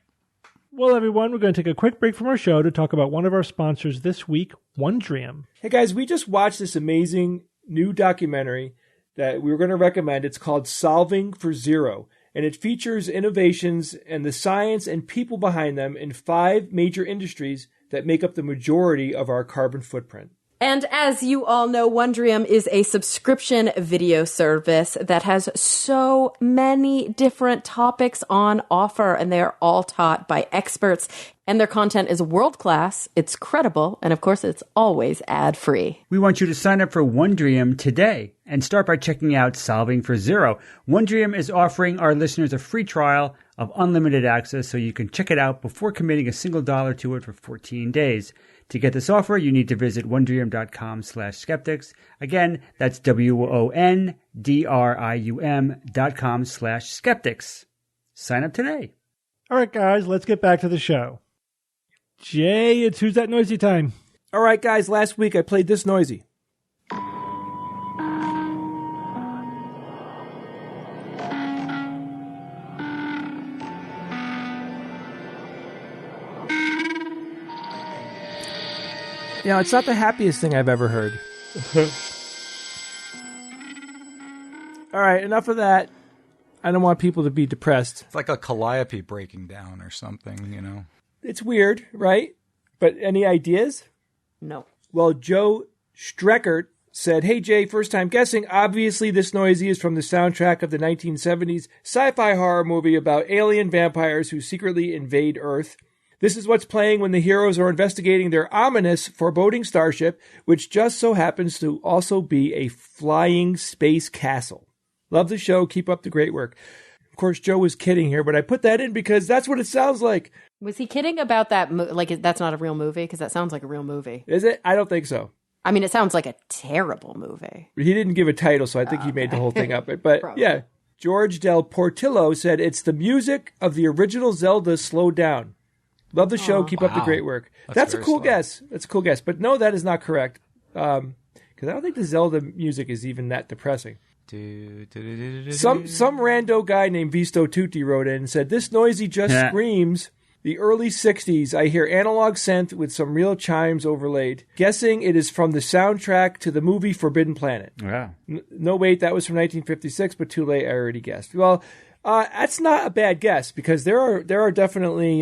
Well, everyone, we're going to take a quick break from our show to talk about one of our sponsors this week, Wondrium. Hey, guys, we just watched this amazing new documentary that we were going to recommend. It's called Solving for Zero, and it features innovations and the science and people behind them in 5 major industries that make up the majority of our carbon footprint. And as you all know, Wondrium is a subscription video service that has so many different topics on offer, and they are all taught by experts. And their content is world-class, it's credible, and of course, it's always ad-free. We want you to sign up for Wondrium today and start by checking out Solving for Zero. Wondrium is offering our listeners a free trial of unlimited access so you can check it out before committing a single dollar to it for 14 days. To get this offer, you need to visit wondrium.com/skeptics. Again, that's wondrium.com/skeptics. Sign up today. All right, guys, let's get back to the show. Jay, it's Who's That Noisy time. All right, guys, last week I played this noisy. It's not the happiest thing I've ever heard. All right, enough of that. I don't want people to be depressed. It's like a calliope breaking down or something, It's weird, right? But any ideas? No. Well, Joe Streckert said, "Hey, Jay, first time guessing. Obviously, this noisy is from the soundtrack of the 1970s sci-fi horror movie about alien vampires who secretly invade Earth. This is what's playing when the heroes are investigating their ominous, foreboding starship, which just so happens to also be a flying space castle. Love the show. Keep up the great work." Of course, Joe was kidding here, but I put that in because that's what it sounds like. Was he kidding about that? That's not a real movie? Because that sounds like a real movie. Is it? I don't think so. I mean, it sounds like a terrible movie. He didn't give a title, so I think he made the whole thing up. But yeah, George Del Portillo said, "It's the music of the original Zelda slowed down. Love the show. Keep up the great work." That's a cool guess. That's a cool guess. But no, that is not correct. Because I don't think the Zelda music is even that depressing. Some rando guy named Visto Tutti wrote in and said, "This noisy just screams the early 60s. I hear analog synth with some real chimes overlaid. Guessing it is from the soundtrack to the movie Forbidden Planet." Yeah. No, wait, that was from 1956, but too late. I already guessed. Well, that's not a bad guess because there are definitely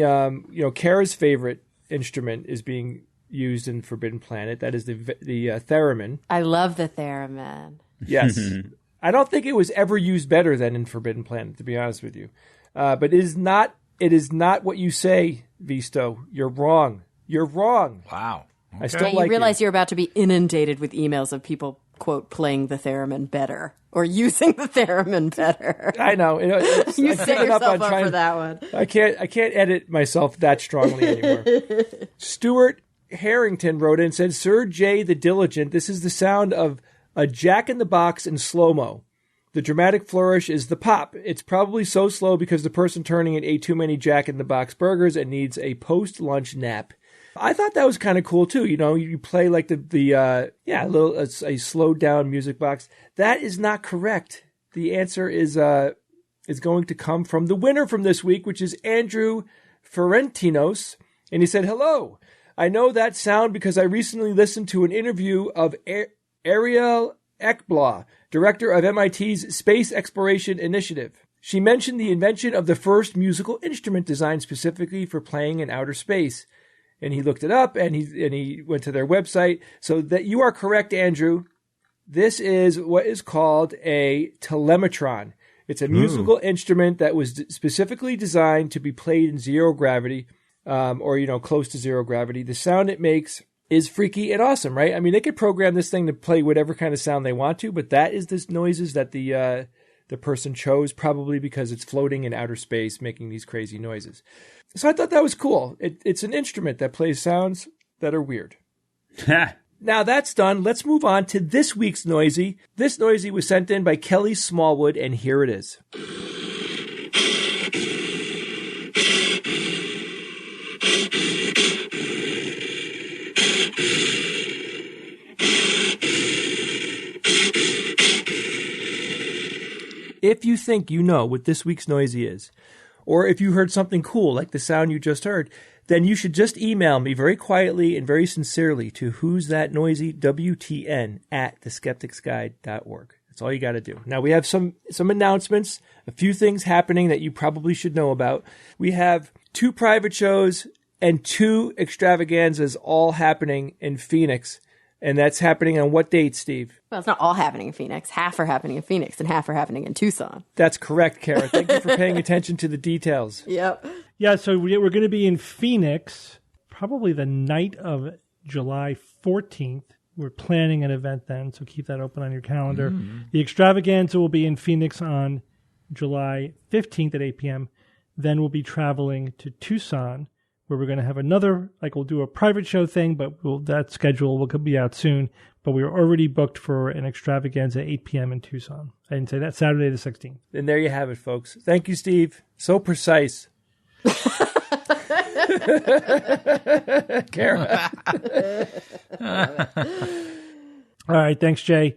Kara's favorite instrument is being used in Forbidden Planet. That is the theremin. I love the theremin. Yes. I don't think it was ever used better than in Forbidden Planet, to be honest with you. But it is not what you say, Visto. You're wrong. You're wrong. Wow. Okay. I still you realize you're about to be inundated with emails of people, quote, playing the theremin better or using the theremin better. I know. You set yourself up for that one. I can't edit myself that strongly anymore. Stuart Harrington wrote in and said, "Sir Jay the Diligent, this is the sound of a Jack in the Box in slow-mo. The dramatic flourish is the pop. It's probably so slow because the person turning it ate too many Jack-in-the-Box burgers and needs a post-lunch nap. I thought that was kind of cool too. You play like a slowed down music box. That is not correct. The answer is going to come from the winner from this week, which is Andrew Ferentinos. And he said, "Hello. I know that sound because I recently listened to an interview of Ariel Ekblaw, director of MIT's Space Exploration Initiative. She mentioned the invention of the first musical instrument designed specifically for playing in outer space." And he looked it up, and he went to their website. So that you are correct, Andrew. This is what is called a telemetron. It's a musical instrument that was specifically designed to be played in zero gravity, or close to zero gravity. The sound it makes is freaky and awesome, right? I mean, they could program this thing to play whatever kind of sound they want to, but that is the noises that the person chose, probably because it's floating in outer space, making these crazy noises. So I thought that was cool. It's an instrument that plays sounds that are weird. Now that's done. Let's move on to this week's Noisy. This Noisy was sent in by Kelly Smallwood, and here it is. If you think you know what this week's Noisy is, or if you heard something cool like the sound you just heard, then you should just email me very quietly and very sincerely to who's that noisy WTN at theskepticsguide.org. That's all you got to do. Now we have some announcements, a few things happening that you probably should know about. We have 2 private shows and 2 extravaganzas all happening in Phoenix. And that's happening on what date, Steve? Well, it's not all happening in Phoenix. Half are happening in Phoenix and half are happening in Tucson. That's correct, Kara. Thank you for paying attention to the details. Yep. Yeah, so we're going to be in Phoenix probably the night of July 14th. We're planning an event then, so keep that open on your calendar. The extravaganza will be in Phoenix on July 15th at 8 p.m. Then we'll be traveling to Tucson, where we're going to have another, we'll do a private show thing, but that schedule will be out soon. But we are already booked for an extravaganza at 8 p.m. in Tucson. I didn't say that, Saturday the 16th. And there you have it, folks. Thank you, Steve. So precise. Kara. All right, thanks, Jay.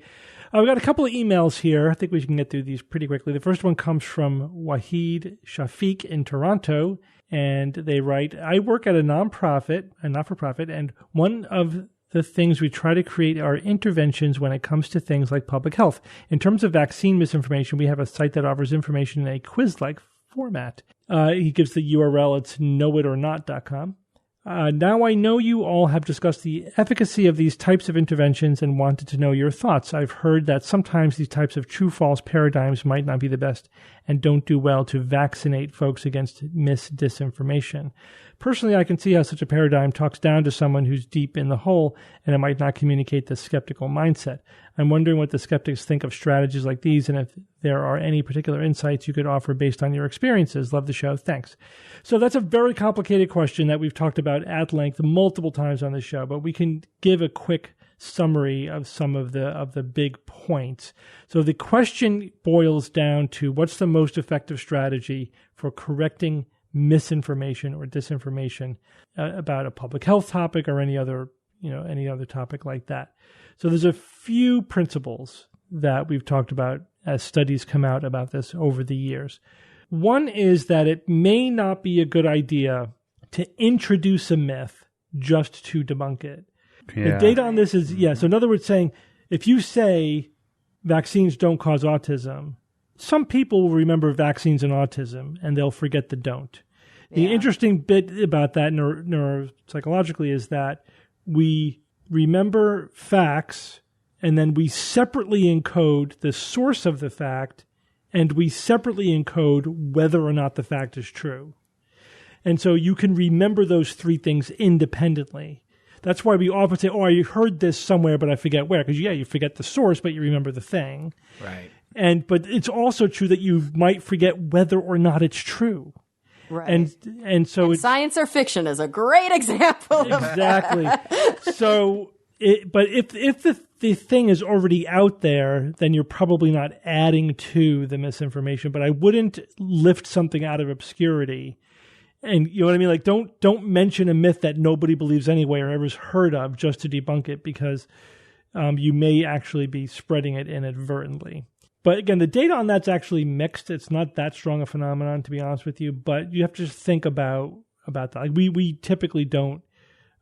We've got a couple of emails here. I think we can get through these pretty quickly. The first one comes from Wahid Shafiq in Toronto. And they write, I work at a not-for-profit, and one of the things we try to create are interventions when it comes to things like public health. In terms of vaccine misinformation, we have a site that offers information in a quiz-like format. He gives the URL, it's knowitornot.com. Now I know you all have discussed the efficacy of these types of interventions and wanted to know your thoughts. I've heard that sometimes these types of true-false paradigms might not be the best and don't do well to vaccinate folks against disinformation. Personally, I can see how such a paradigm talks down to someone who's deep in the hole, and it might not communicate the skeptical mindset. I'm wondering what the skeptics think of strategies like these, and if there are any particular insights you could offer based on your experiences. Love the show. Thanks. So that's a very complicated question that we've talked about at length multiple times on the show, but we can give a quick summary of some of the big points. So the question boils down to what's the most effective strategy for correcting misinformation or disinformation about a public health topic or any other topic like that. So there's a few principles that we've talked about as studies come out about this over the years. One is that it may not be a good idea to introduce a myth just to debunk it. Yeah. The data on this is, so in other words, saying, if you say vaccines don't cause autism, some people will remember vaccines and autism, and they'll forget the don't. The interesting bit about that neuropsychologically is that we remember facts, and then we separately encode the source of the fact, and we separately encode whether or not the fact is true. And so you can remember those 3 things independently. That's why we often say, I heard this somewhere, but I forget where. Because, you forget the source, but you remember the thing. Right. But it's also true that you might forget whether or not it's true. Right. And so science or fiction is a great example of exactly. that. So But if the thing is already out there, then you're probably not adding to the misinformation. But I wouldn't lift something out of obscurity. And you know what I mean? Like, don't mention a myth that nobody believes anyway or ever's heard of just to debunk it, because you may actually be spreading it inadvertently. But again, the data on that's actually mixed. It's not that strong a phenomenon, to be honest with you. But you have to just think about that. Like, we typically don't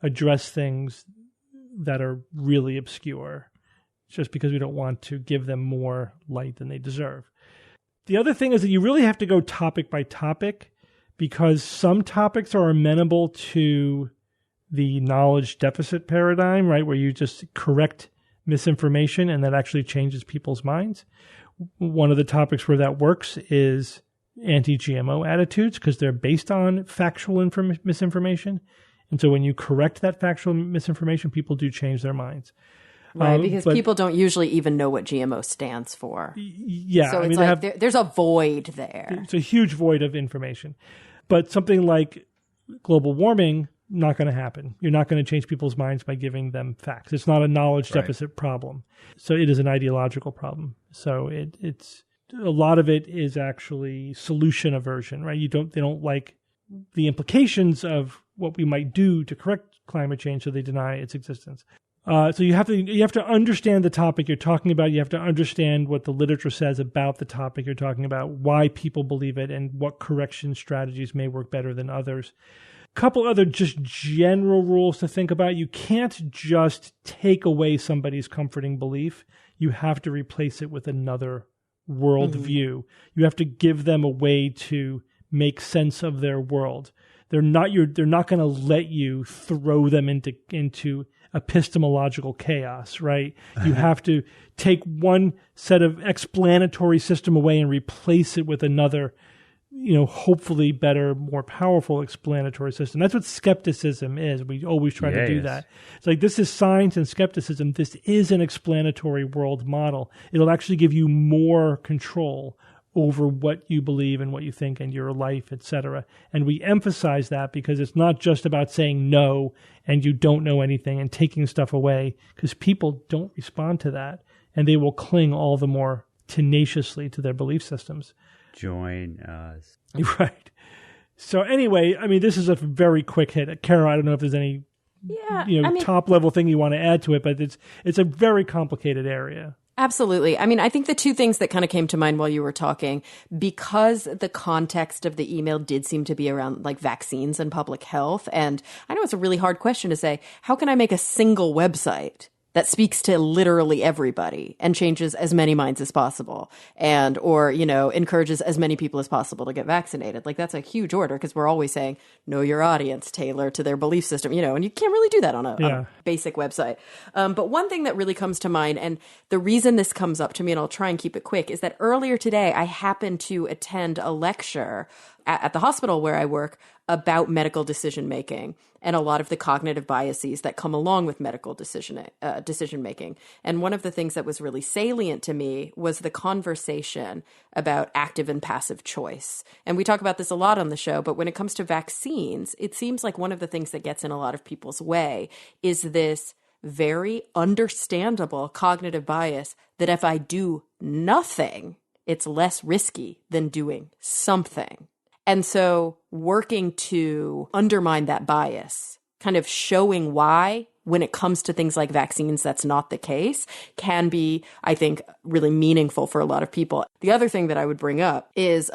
address things that are really obscure just because we don't want to give them more light than they deserve. The other thing is that you really have to go topic by topic, because some topics are amenable to the knowledge deficit paradigm, right, where you just correct misinformation and that actually changes people's minds. One of the topics where that works is anti-GMO attitudes, because they're based on factual misinformation. And so when you correct that factual misinformation, people do change their minds. Right, because people don't usually even know what GMO stands for. Yeah. So it's like there's a void there. It's a huge void of information. But something like global warming, not going to happen. You're not going to change people's minds by giving them facts. It's not a knowledge deficit problem. So it is an ideological problem. So it's a lot of it is actually solution aversion, right? They don't like the implications of what we might do to correct climate change, so they deny its existence. So you have to understand the topic you're talking about. You have to understand what the literature says about the topic you're talking about, why people believe it, and what correction strategies may work better than others. A couple other just general rules to think about. You can't just take away somebody's comforting belief. You have to replace it with another worldview. You have to give them a way to make sense of their world. They're not going to let you throw them into epistemological chaos, right? You have to take one set of explanatory system away and replace it with another, hopefully better, more powerful explanatory system. That's what skepticism is. We always try to do that. It's like, this is science and skepticism. This is an explanatory world model. It'll actually give you more control over what you believe and what you think and your life, etc. And we emphasize that because it's not just about saying no and you don't know anything and taking stuff away, because people don't respond to that, and they will cling all the more tenaciously to their belief systems. Join us. Right. So anyway, I mean, this is a very quick hit. Kara, I don't know if there's any top level thing you want to add to it, but it's a very complicated area. Absolutely. I mean, I think the two things that kind of came to mind while you were talking, because the context of the email did seem to be around like vaccines and public health. And I know it's a really hard question to say, how can I make a single website that speaks to literally everybody and changes as many minds as possible or encourages as many people as possible to get vaccinated? Like, that's a huge order, because we're always saying, know your audience, tailor to their belief system, and you can't really do that on a basic website. But one thing that really comes to mind, and the reason this comes up to me, and I'll try and keep it quick, is that earlier today, I happened to attend a lecture at the hospital where I work about medical decision making and a lot of the cognitive biases that come along with medical decision making. And one of the things that was really salient to me was the conversation about active and passive choice. And we talk about this a lot on the show, but when it comes to vaccines, it seems like one of the things that gets in a lot of people's way is this very understandable cognitive bias that if I do nothing, it's less risky than doing something. And so working to undermine that bias, kind of showing why when it comes to things like vaccines, that's not the case, can be, I think, really meaningful for a lot of people. The other thing that I would bring up is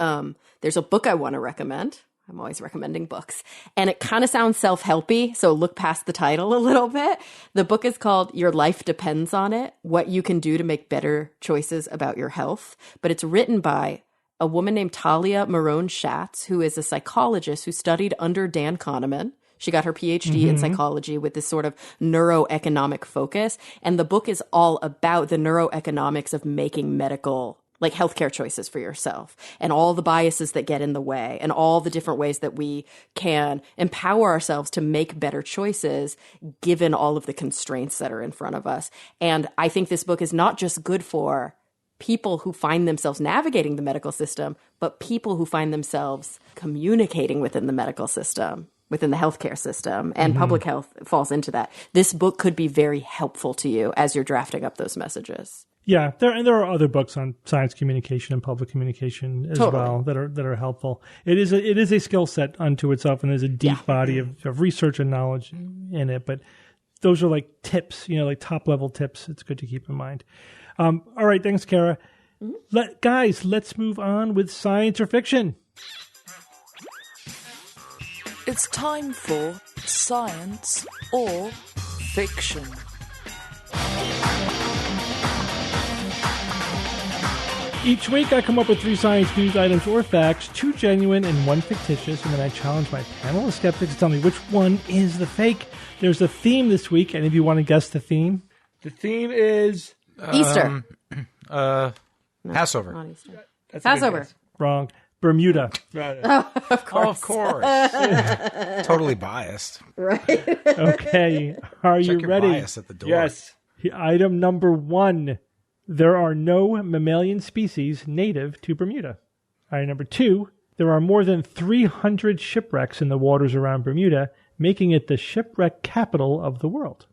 there's a book I want to recommend. I'm always recommending books. And it kind of sounds self-helpy, so look past the title a little bit. The book is called Your Life Depends on It, What You Can Do to Make Better Choices About Your Health. But it's written by a woman named Talia Marone-Schatz, who is a psychologist who studied under Dan Kahneman. She got her PhD in psychology with this sort of neuroeconomic focus. And the book is all about the neuroeconomics of making like healthcare choices for yourself, and all the biases that get in the way, and all the different ways that we can empower ourselves to make better choices given all of the constraints that are in front of us. And I think this book is not just good for people who find themselves navigating the medical system, but people who find themselves communicating within the medical system. within the healthcare system, and public health falls into that. This book could be very helpful to you as you're drafting up those messages. Yeah, there are other books on science communication and public communication as well that are helpful. It is a skill set unto itself, and there's a deep body of research and knowledge in it. But those are like tips, like top level tips. It's good to keep in mind. All right, thanks, Kara. Guys, let's move on with science or fiction. It's time for science or fiction. Each week I come up with 3 science news items or facts, 2 genuine and 1 fictitious, and then I challenge my panel of skeptics to tell me which one is the fake. There's a theme this week. Any of you want to guess the theme? The theme is... Easter. Passover. Not Easter. Passover. Wrong. Bermuda. Of course. Oh, of course. Totally biased. Right. Okay. Are Check you your ready? bias at the door. Yes. Item number 1. There are no mammalian species native to Bermuda. Item number 2. There are more than 300 shipwrecks in the waters around Bermuda, making it the shipwreck capital of the world.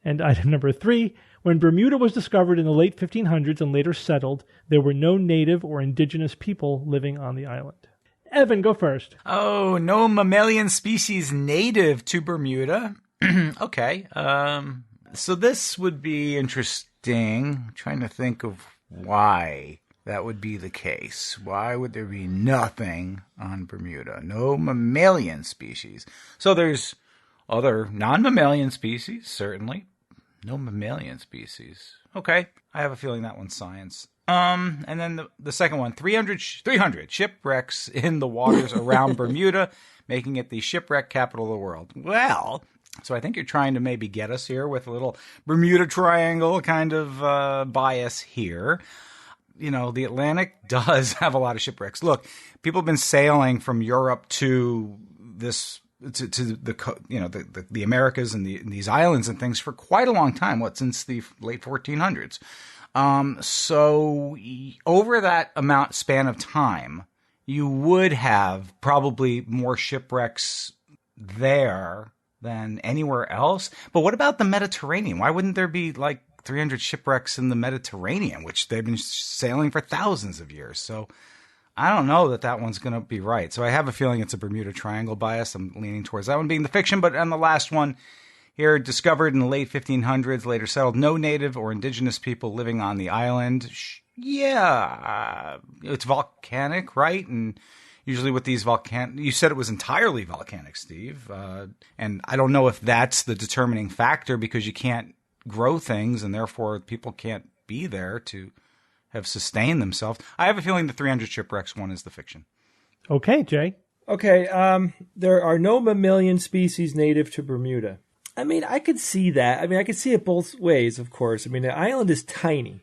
And item number 3. When Bermuda was discovered in the late 1500s and later settled, there were no native or indigenous people living on the island. Evan, go first. Oh, no mammalian species native to Bermuda. Okay. So this would be interesting. I'm trying to think of why that would be the case. Why would there be nothing on Bermuda? No mammalian species. So there's other non-mammalian species, certainly. No mammalian species. Okay. I have a feeling that one's science. And then the second one, 300 shipwrecks in the waters around Bermuda, making it the shipwreck capital of the world. Well, so I think you're trying to maybe get us here with a little Bermuda Triangle kind of bias here. The Atlantic does have a lot of shipwrecks. Look, people have been sailing from Europe to this to the Americas and these islands and things for quite a long time. Since the late 1400s. So over that span of time, you would have probably more shipwrecks there than anywhere else. But what about the Mediterranean? Why wouldn't there be like 300 shipwrecks in the Mediterranean, which they've been sailing for thousands of years? So I don't know that one's going to be right. So I have a feeling it's a Bermuda Triangle bias. I'm leaning towards that one being the fiction. But on the last one here, discovered in the late 1500s, later settled, no native or indigenous people living on the island. It's volcanic, right? And usually with these you said it was entirely volcanic, Steve. And I don't know if that's the determining factor because you can't grow things and therefore people can't be there to have sustained themselves. I have a feeling the 300 shipwrecks one is the fiction. Okay, Jay. Okay, there are no mammalian species native to Bermuda. I mean, I could see that. I mean, I could see it both ways, of course. I mean, the island is tiny.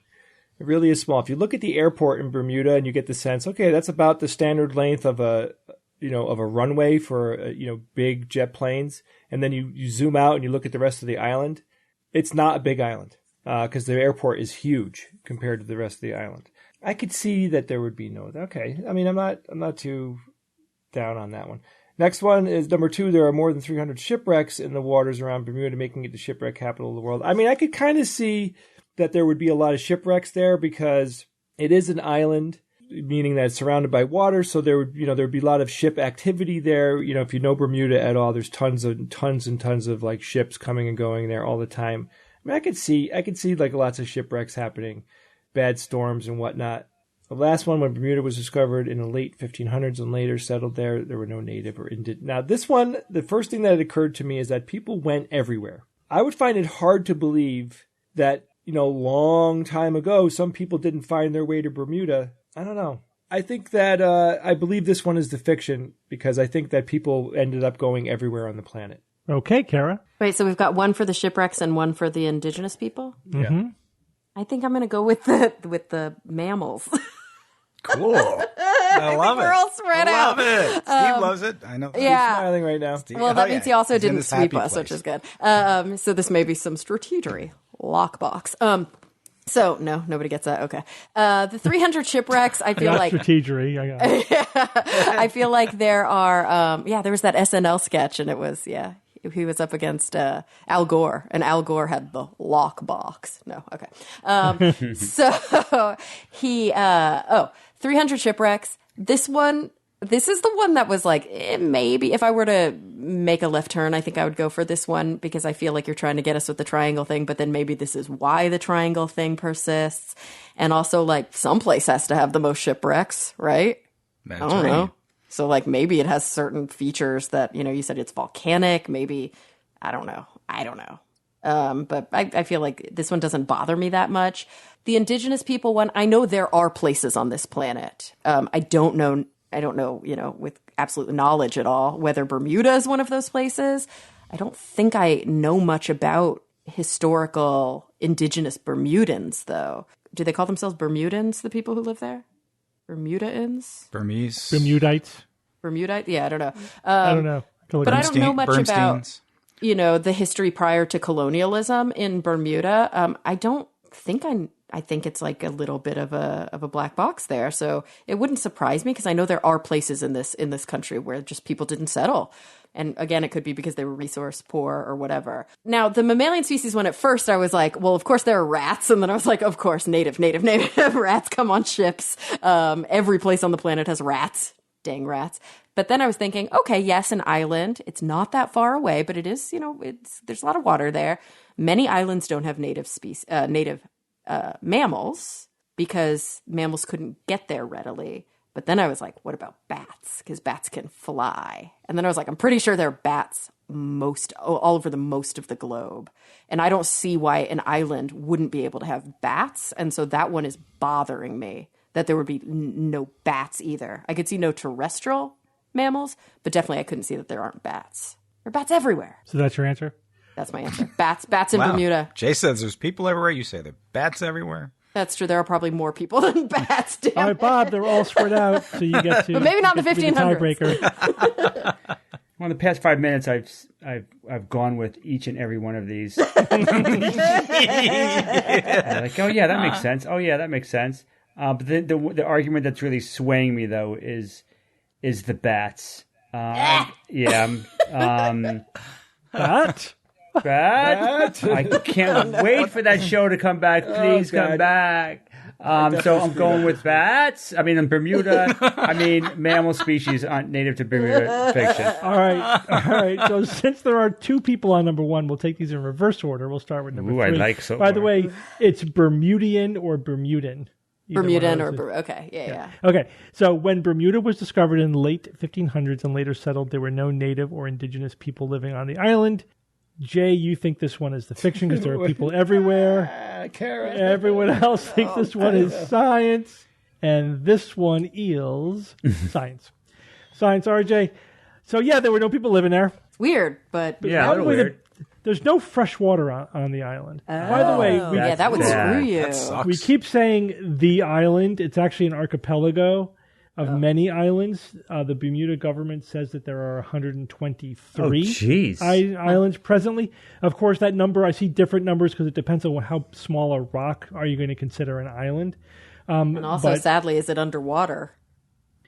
It really is small. If you look at the airport in Bermuda and you get the sense, okay, that's about the standard length of a runway for, big jet planes. And then you zoom out and you look at the rest of the island. It's not a big island, because the airport is huge compared to the rest of the island. I could see that there would be no, okay. I mean, I'm not too down on that one. Next one is number 2. There are more than 300 shipwrecks in the waters around Bermuda, making it the shipwreck capital of the world. I mean, I could kind of see that there would be a lot of shipwrecks there because it is an island, meaning that it's surrounded by water. So there would be a lot of ship activity there. If you know Bermuda at all, there's tons and tons of like ships coming and going there all the time. I mean, I could see like lots of shipwrecks happening, bad storms and whatnot. The last one, when Bermuda was discovered in the late 1500s and later settled there were no native or indigenous. Now, this one, the first thing that had occurred to me is that people went everywhere. I would find it hard to believe that, long time ago, some people didn't find their way to Bermuda. I don't know. I think that I believe this one is the fiction because I think that people ended up going everywhere on the planet. Okay, Kara. Wait, so we've got one for the shipwrecks and one for the indigenous people? Mm-hmm. I think I'm going to go with the mammals. Cool. I love it. We're all spread out. I love it. Steve loves it. I know. Yeah. He's smiling right now. Steve, well, that means he also didn't sweep us, place. which is good. So this may be some strategery lockbox. So, no, nobody gets that. Okay. The 300 shipwrecks, I feel like... strategery. I got it. I feel like there are... there was that SNL sketch, and it was, he was up against Al Gore, and Al Gore had the lock box. No, okay. So, 300 shipwrecks. This is the one that was like, maybe if I were to make a left turn, I think I would go for this one because I feel like you're trying to get us with the triangle thing, but then maybe this is why the triangle thing persists. And also, like, someplace has to have the most shipwrecks, right? That's I don't right. know. So, like, maybe it has certain features that, you said it's volcanic. Maybe, I don't know. But I feel like this one doesn't bother me that much. The indigenous people one, I know there are places on this planet. I don't know, with absolute knowledge at all, whether Bermuda is one of those places. I don't think I know much about historical indigenous Bermudans, though. Do they call themselves Bermudans, the people who live there? Bermudians? Burmese? Bermudites? Bermudite? Yeah, I don't know. I don't know. But I don't know much about, Bernsteins? The history prior to colonialism in Bermuda. I don't think I think it's like a little bit of a black box there. So it wouldn't surprise me because I know there are places in this country where just people didn't settle. And again, it could be because they were resource poor or whatever. Now, the mammalian species one, at first I was like, well, of course there are rats. And then I was like, of course, native rats come on ships. Every place on the planet has rats. Dang rats. But then I was thinking, okay, yes, an island. It's not that far away, but it is, there's a lot of water there. Many islands don't have native mammals because mammals couldn't get there readily. But then I was like, what about bats? Because bats can fly. And then I was like, I'm pretty sure there are bats all over the most of the globe. And I don't see why an island wouldn't be able to have bats. And so that one is bothering me, that there would be no bats either. I could see no terrestrial mammals, but definitely I couldn't see that there aren't bats. There are bats everywhere. So that's your answer? That's my answer. Bats in Bermuda. Jay says there's people everywhere. You say there are bats everywhere. That's true. There are probably more people than bats. Damn all right, Bob, they're all spread out, so you get to. But maybe not in the 1500s. Tiebreaker. Well, in the past 5 minutes, I've gone with each and every one of these. Like, oh yeah, that makes sense. Oh yeah, that makes sense. But the argument that's really swaying me though is the bats. Yeah. Bat? I can't wait for that show to come back. Please come back. So I'm going with bats. I mean, in Bermuda, mammal species aren't native to Bermuda fiction. All right. So since there are two people on number one, we'll take these in reverse order. We'll start with number 3. I like so. By the way, it's Bermudian or Bermudan. Bermudan or okay, yeah. Okay, so when Bermuda was discovered in the late 1500s and later settled, there were no native or indigenous people living on the island. Jay, you think this one is the fiction because there are people everywhere. Everyone else thinks this one is science. And this one is science. Science, RJ. So, yeah, there were no people living there. It's weird, but... Yeah, a little weird. There's no fresh water on the island. By the way... that would screw you. That sucks. We keep saying the island. It's actually an archipelago of many islands. The Bermuda government says that there are 123 islands presently. Of course, that number, I see different numbers because it depends on how small a rock are you going to consider an island. And also, sadly, is it underwater?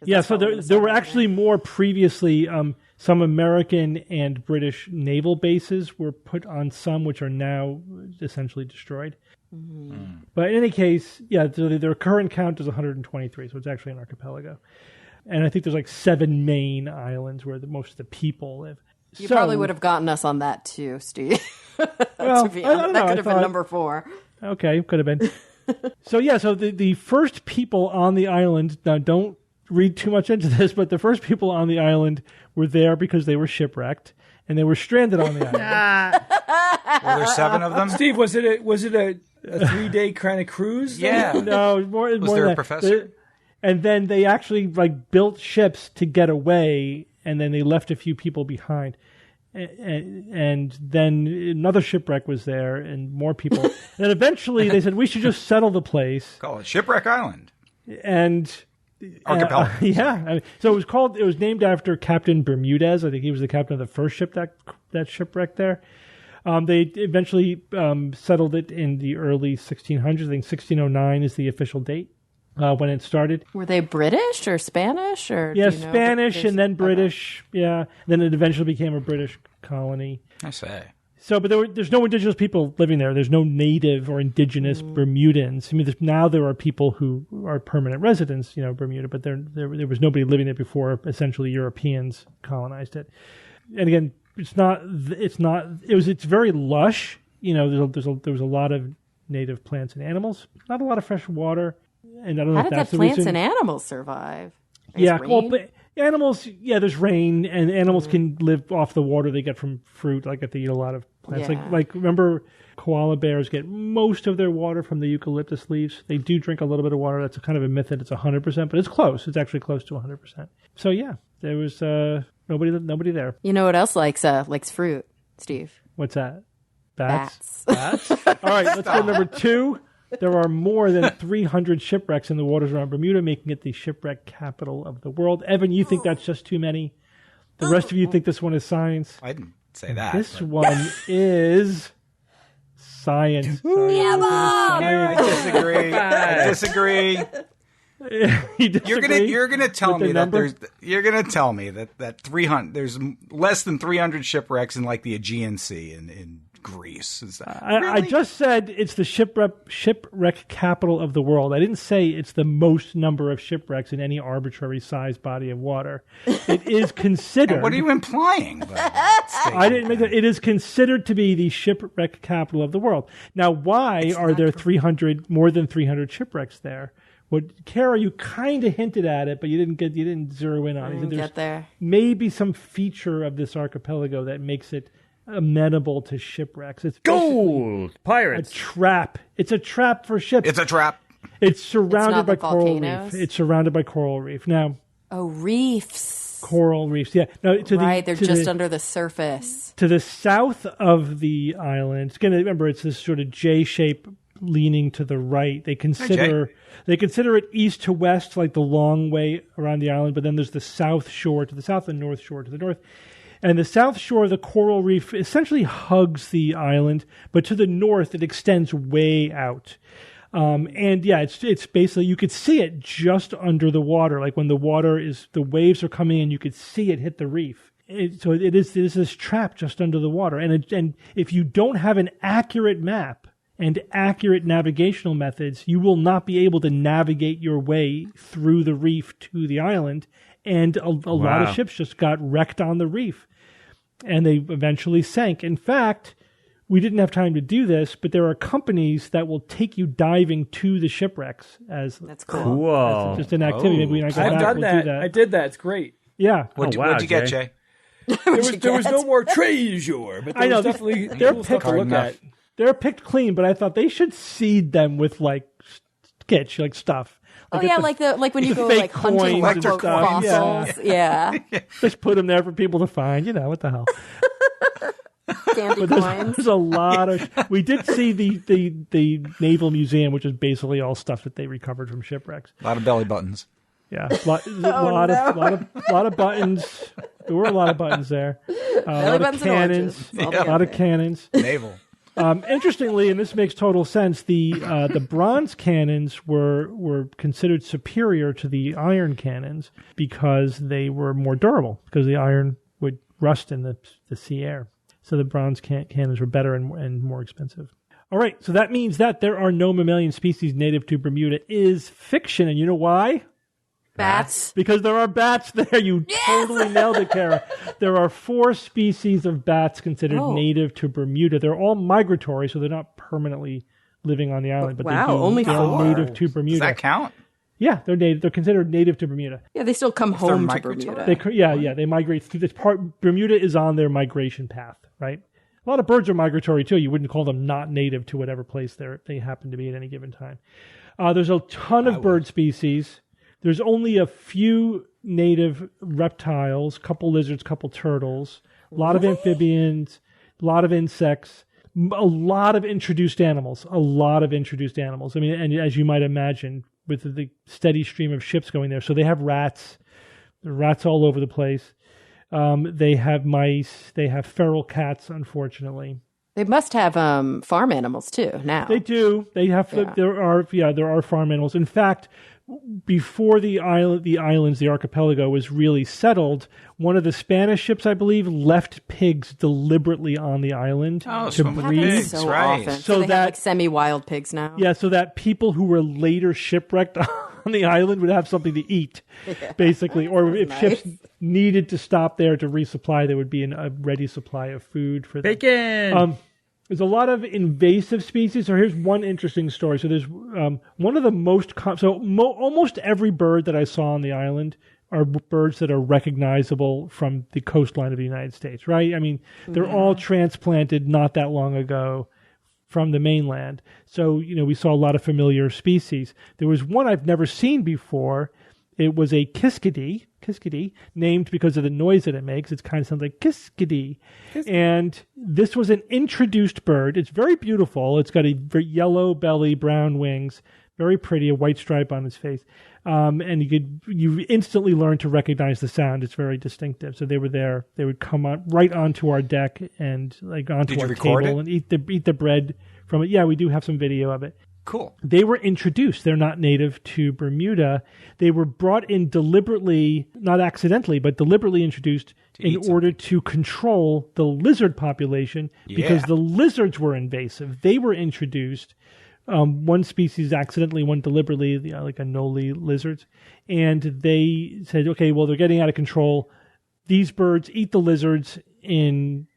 Yeah, so there were actually more previously. Some American and British naval bases were put on some, which are now essentially destroyed. Mm-hmm. But in any case, so their current count is 123, so it's actually an archipelago. And I think there's like 7 main islands where most of the people live. You probably would have gotten us on that too, Steve. Well, that could have been number 4. Okay, could have been. So the first people on the island, now don't read too much into this, but the first people on the island were there because they were shipwrecked and they were stranded on the island. Were there 7 of them? Steve, was it a 3-day kind of cruise? Yeah. No, more Was there than a professor? And then they actually built ships to get away, and then they left a few people behind. And then another shipwreck was there, and more people. And then eventually they said, we should just settle the place. Call it Shipwreck Island. And... archipelago. So it was named after Captain Bermudez. I think he was the captain of the first ship that shipwrecked there. They eventually settled it in the early 1600s. I think 1609 is the official date when it started. Were they British or Spanish? Or yeah, Spanish and then British. Okay. Yeah, then it eventually became a British colony. I say. So, but there's no indigenous people living there. There's no native or indigenous Bermudans. I mean, now there are people who are permanent residents, Bermuda, but there was nobody living there before. Essentially, Europeans colonized it. And again, it's very lush. There was a lot of native plants and animals. Not a lot of fresh water. And I don't know how if did that's the the plants reason. and animals survive? Animals, there's rain, and animals can live off the water they get from fruit. Like if they eat a lot of plants, like remember, koala bears get most of their water from the eucalyptus leaves. They do drink a little bit of water. That's a kind of a myth that it's 100%, but it's close. It's actually close to 100%. So yeah, there was nobody there. You know what else likes fruit, Steve? What's that? Bats. All right, let's go to number 2. There are more than 300 shipwrecks in the waters around Bermuda, making it the shipwreck capital of the world. Evan, you think that's just too many? The rest of you think this one is science? I didn't say that. This one is science. I disagree. You're gonna tell me that 300 there's less than 300 shipwrecks in like the Aegean Sea in Greece. Is that really? I just said it's the shipwreck capital of the world. I didn't say it's the most number of shipwrecks in any arbitrary sized body of water. It is considered. And what are you implying by that? I didn't make that. It is considered to be the shipwreck capital of the world. Now, why are there more than 300 shipwrecks there? Kara, you kind of hinted at it, but you didn't zero in on it. I didn't get there. Maybe some feature of this archipelago that makes it amenable to shipwrecks. It's gold pirates. A trap. It's a trap for ships. It's a trap. It's surrounded by coral reef. It's surrounded by coral reef. Now, reefs. Coral reefs. Yeah. Now, they're just under the surface. To the south of the island, it's this sort of J shape leaning to the right. They consider it east to west, like the long way around the island. But then there's the south shore to the south and north shore to the north. And the south shore of the coral reef essentially hugs the island, but to the north it extends way out. It's basically, you could see it just under the water, like when the waves are coming in, you could see it hit the reef. So it is this trap just under the water. And if you don't have an accurate map and accurate navigational methods, you will not be able to navigate your way through the reef to the island. And a lot of ships just got wrecked on the reef. And they eventually sank. In fact, we didn't have time to do this, but there are companies that will take you diving to the shipwrecks. That's cool. As just an activity. Maybe when I go I've back, done we'll that. do that. I did that. It's great. Yeah. What'd you get, Jay? There was no more treasure, but there was definitely they're cool stuff to look at. They're picked clean, but I thought they should seed them with like sketch, like stuff. Like when you go like hunting for fossils. Yeah. Just put them there for people to find. What the hell? Candy coins. There's a lot of. We did see the Naval Museum, which is basically all stuff that they recovered from shipwrecks. A lot of belly buttons. Yeah, a lot of buttons. There were a lot of buttons there. A lot of cannons. A lot of cannons. Naval. Interestingly, and this makes total sense, the bronze cannons were considered superior to the iron cannons because they were more durable, because the iron would rust in the sea air. So the bronze cannons were better and more expensive. All right, so that means that there are no mammalian species native to Bermuda is fiction, and you know why? Bats. Because there are bats there. You totally nailed it, Kara. There are 4 species of bats considered native to Bermuda. They're all migratory, so they're not permanently living on the island. But only 4. Native to Bermuda. Does that count? Yeah, they're native. They're considered native to Bermuda. Yeah, they still come home to Bermuda. They migrate through this part. Bermuda is on their migration path, right? A lot of birds are migratory too. You wouldn't call them not native to whatever place they happen to be at any given time. There's a ton of bird species. There's only a few native reptiles, couple lizards, couple turtles, a lot of amphibians, a lot of insects, a lot of introduced animals. I mean, and as you might imagine, with the steady stream of ships going there. So they have rats. There are rats all over the place. They have mice. They have feral cats, unfortunately. They must have farm animals too now. They do. They have. There are farm animals. In fact, before the islands, the archipelago was really settled, one of the Spanish ships, I believe, left pigs deliberately on the island to breed. So right. Often. So they have like semi-wild pigs now. Yeah, so that people who were later shipwrecked on the island would have something to eat, basically. Or if ships needed to stop there to resupply, there would be a ready supply of food for them. Bacon! There's a lot of invasive species. So here's one interesting story. So there's one of the most... almost every bird that I saw on the island are birds that are recognizable from the coastline of the United States, right? I mean, they're all transplanted not that long ago from the mainland. So, we saw a lot of familiar species. There was one I've never seen before. It was a kiskadee, named because of the noise that it makes. It kind of sounds like kiskadee. And this was an introduced bird. It's very beautiful. It's got a very yellow belly, brown wings, very pretty, a white stripe on its face. And you instantly learn to recognize the sound. It's very distinctive. So they were there. They would come right onto our deck and onto our table and eat the bread from it. Yeah, we do have some video of it. Cool. They were introduced. They're not native to Bermuda. They were brought in deliberately, not accidentally, but deliberately introduced in order to control the lizard population because the lizards were invasive. They were introduced. One species accidentally, one deliberately, like anole lizards. And they said, okay, well, they're getting out of control. These birds eat the lizards in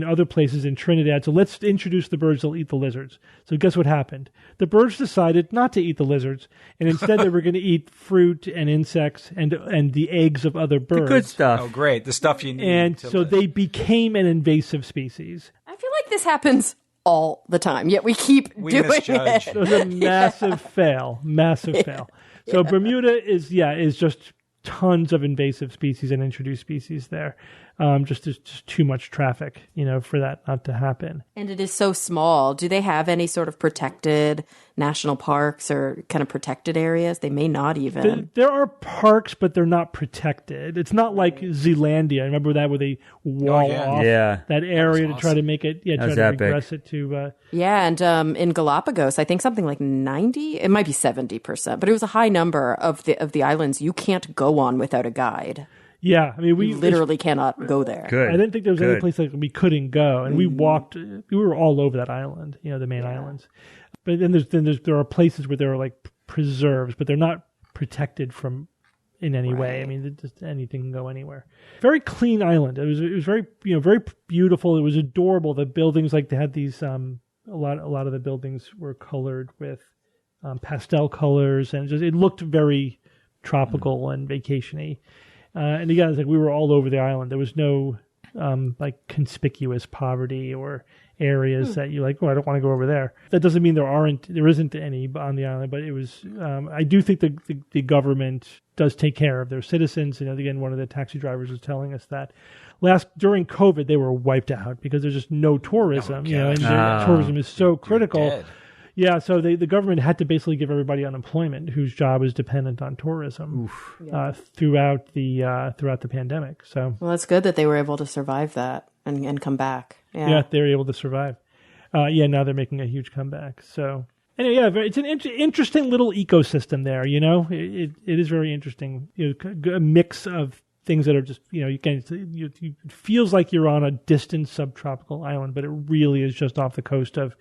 other places in Trinidad, so let's introduce the birds that'll eat the lizards. So guess what happened? The birds decided not to eat the lizards, and instead they were going to eat fruit and insects and the eggs of other birds. The good stuff. Oh, great. The stuff you need. And so they became an invasive species. I feel like this happens all the time, yet we keep doing misjudge. it. It was a massive fail. So Bermuda is just tons of invasive species and introduced species there. There's just too much traffic, for that not to happen. And it is so small. Do they have any sort of protected national parks or kind of protected areas? They may not even. There are parks, but they're not protected. It's not like Zealandia. I remember that where they wall off that area to try to make it, try to regress it to. And in Galapagos, I think something like 90, it might be 70%, but it was a high number of the islands you can't go on without a guide. Yeah, I mean, we literally cannot go there. Good. I didn't think there was any place we couldn't go, and we walked. We were all over that island, the main islands. But then there are places where there are like preserves, but they're not protected from in any way. I mean, just anything can go anywhere. Very clean island. It was very very beautiful. It was adorable. The buildings they had these a lot of the buildings were colored with pastel colors, and it looked very tropical and vacation-y. And again, it's like we were all over the island. There was no conspicuous poverty or areas that you're like, oh, I don't want to go over there. That doesn't mean there isn't any on the island, but it was. I do think the government does take care of their citizens. Again, one of the taxi drivers was telling us that during COVID they were wiped out because there's just no tourism. And tourism is so critical. Yeah, so the government had to basically give everybody unemployment whose job is dependent on tourism throughout the pandemic. So that's good that they were able to survive that and come back. Yeah, they were able to survive. Now they're making a huge comeback. So anyway, it's an interesting little ecosystem there. It is very interesting. A mix of things that are just it feels like you're on a distant subtropical island, but it really is just off the coast of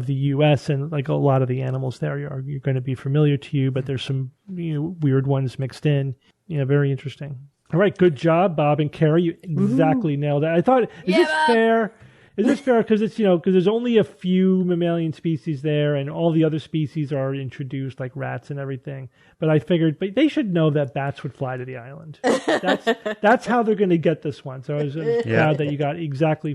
the U.S. and like a lot of the animals there are going to be familiar to you, but there's some weird ones mixed in. Very interesting. All right, good job, Bob and Carrie. You exactly nailed it. I thought, is this fair? Is this fair? Because it's because there's only a few mammalian species there, and all the other species are introduced, like rats and everything. But I figured, but they should know that bats would fly to the island. That's how they're going to get this one. So I was proud that you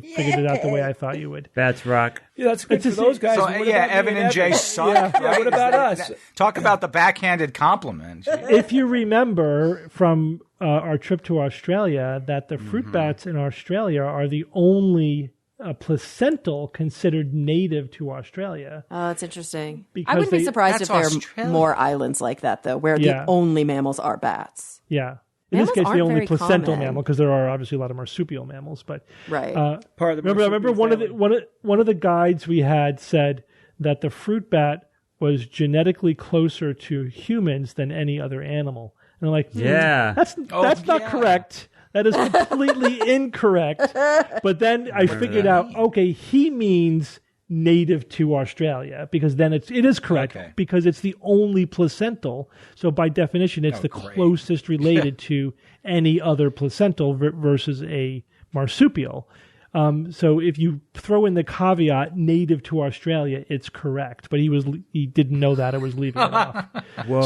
figured it out the way I thought you would. Bats rock. Yeah, that's good for those guys. So, Evan and Jay suck. Right? What about us? Talk about the backhanded compliment. If you remember from our trip to Australia, that the fruit bats in Australia are the only placental considered native to Australia. Oh, that's interesting. I wouldn't be surprised if there are more islands like that, though, where the only mammals are bats. Yeah. In this case, the only very placental common. mammal, because there are obviously a lot of marsupial mammals. But Right. Part of the remember one of the guides we had said that the fruit bat was genetically closer to humans than any other animal. And I'm like, that's not correct. That is completely incorrect. But then I figured out, okay, he means native to Australia, because then it is correct, because it's the only placental. So by definition, it's the closest related to any other placental versus a marsupial. So if you throw in the caveat native to Australia, it's correct. But he didn't know that. It was leaving it off. Whoa.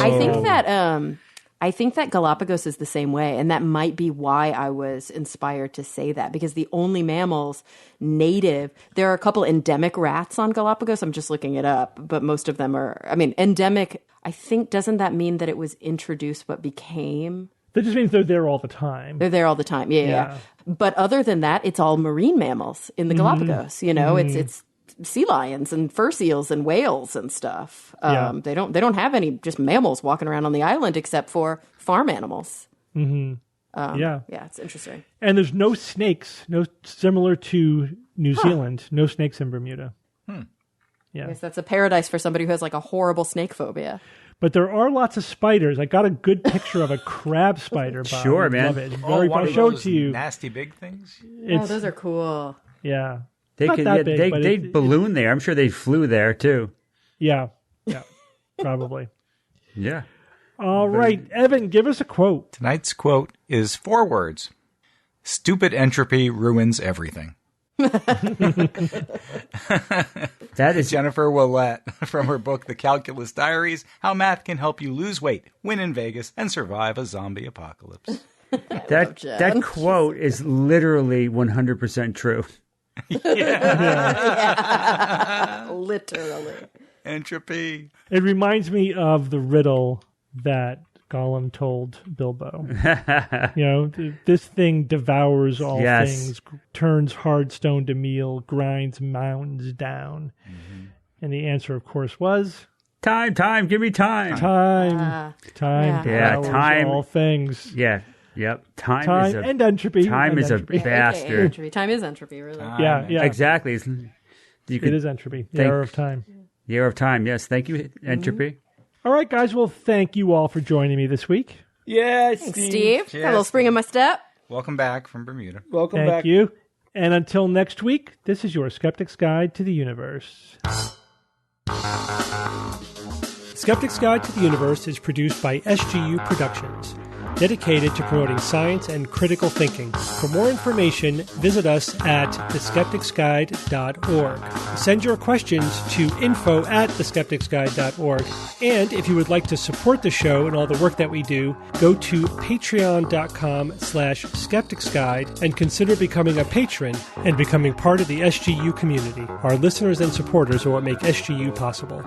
I think that Galapagos is the same way, and that might be why I was inspired to say that, because the only mammals native, there are a couple endemic rats on Galapagos. I'm just looking it up, but most of them are, endemic. I think, doesn't that mean that it was introduced but became? That just means they're there all the time. They're there all the time. Yeah. But other than that, it's all marine mammals in the Galapagos. It's sea lions and fur seals and whales and stuff. They don't have any just mammals walking around on the island except for farm animals. It's interesting. And there's no snakes, similar to New Zealand, no snakes in Bermuda. Yeah. I guess that's a paradise for somebody who has like a horrible snake phobia. But there are lots of spiders. I got a good picture of a crab spider. Bob. Sure, man. Love it. I'll show it to you. Nasty big things. Those are cool. Yeah. They balloon there. I'm sure they flew there too. Yeah, probably. Yeah. All right, Evan, give us a quote. Tonight's quote is 4 words. Stupid entropy ruins everything. That is Jennifer Willett from her book, The Calculus Diaries, How Math Can Help You Lose Weight, Win in Vegas, and Survive a Zombie Apocalypse. That quote is literally 100% true. Literally. Entropy. It reminds me of the riddle that Gollum told Bilbo. This thing devours all things, turns hard stone to meal, grinds mountains down. And the answer, of course, was... Time, give me time. Time devours all things. Yeah. Yep. Time and entropy. Time is a bastard. Entropy. Time is entropy, really. Yeah. Exactly. It is entropy. The error of time. The error of time, yes. Thank you, entropy. All right, guys. Well, thank you all for joining me this week. Yeah, Thanks, Steve. Got a little spring in my step. Welcome back from Bermuda. Welcome back. Thank you. And until next week, this is your Skeptic's Guide to the Universe. Skeptic's Guide to the Universe is produced by SGU Productions, dedicated to promoting science and critical thinking. For more information, visit us at theskepticsguide.org. Send your questions to info@theskepticsguide.org. And if you would like to support the show and all the work that we do, go to patreon.com/skepticsguide and consider becoming a patron and becoming part of the SGU community. Our listeners and supporters are what make SGU possible.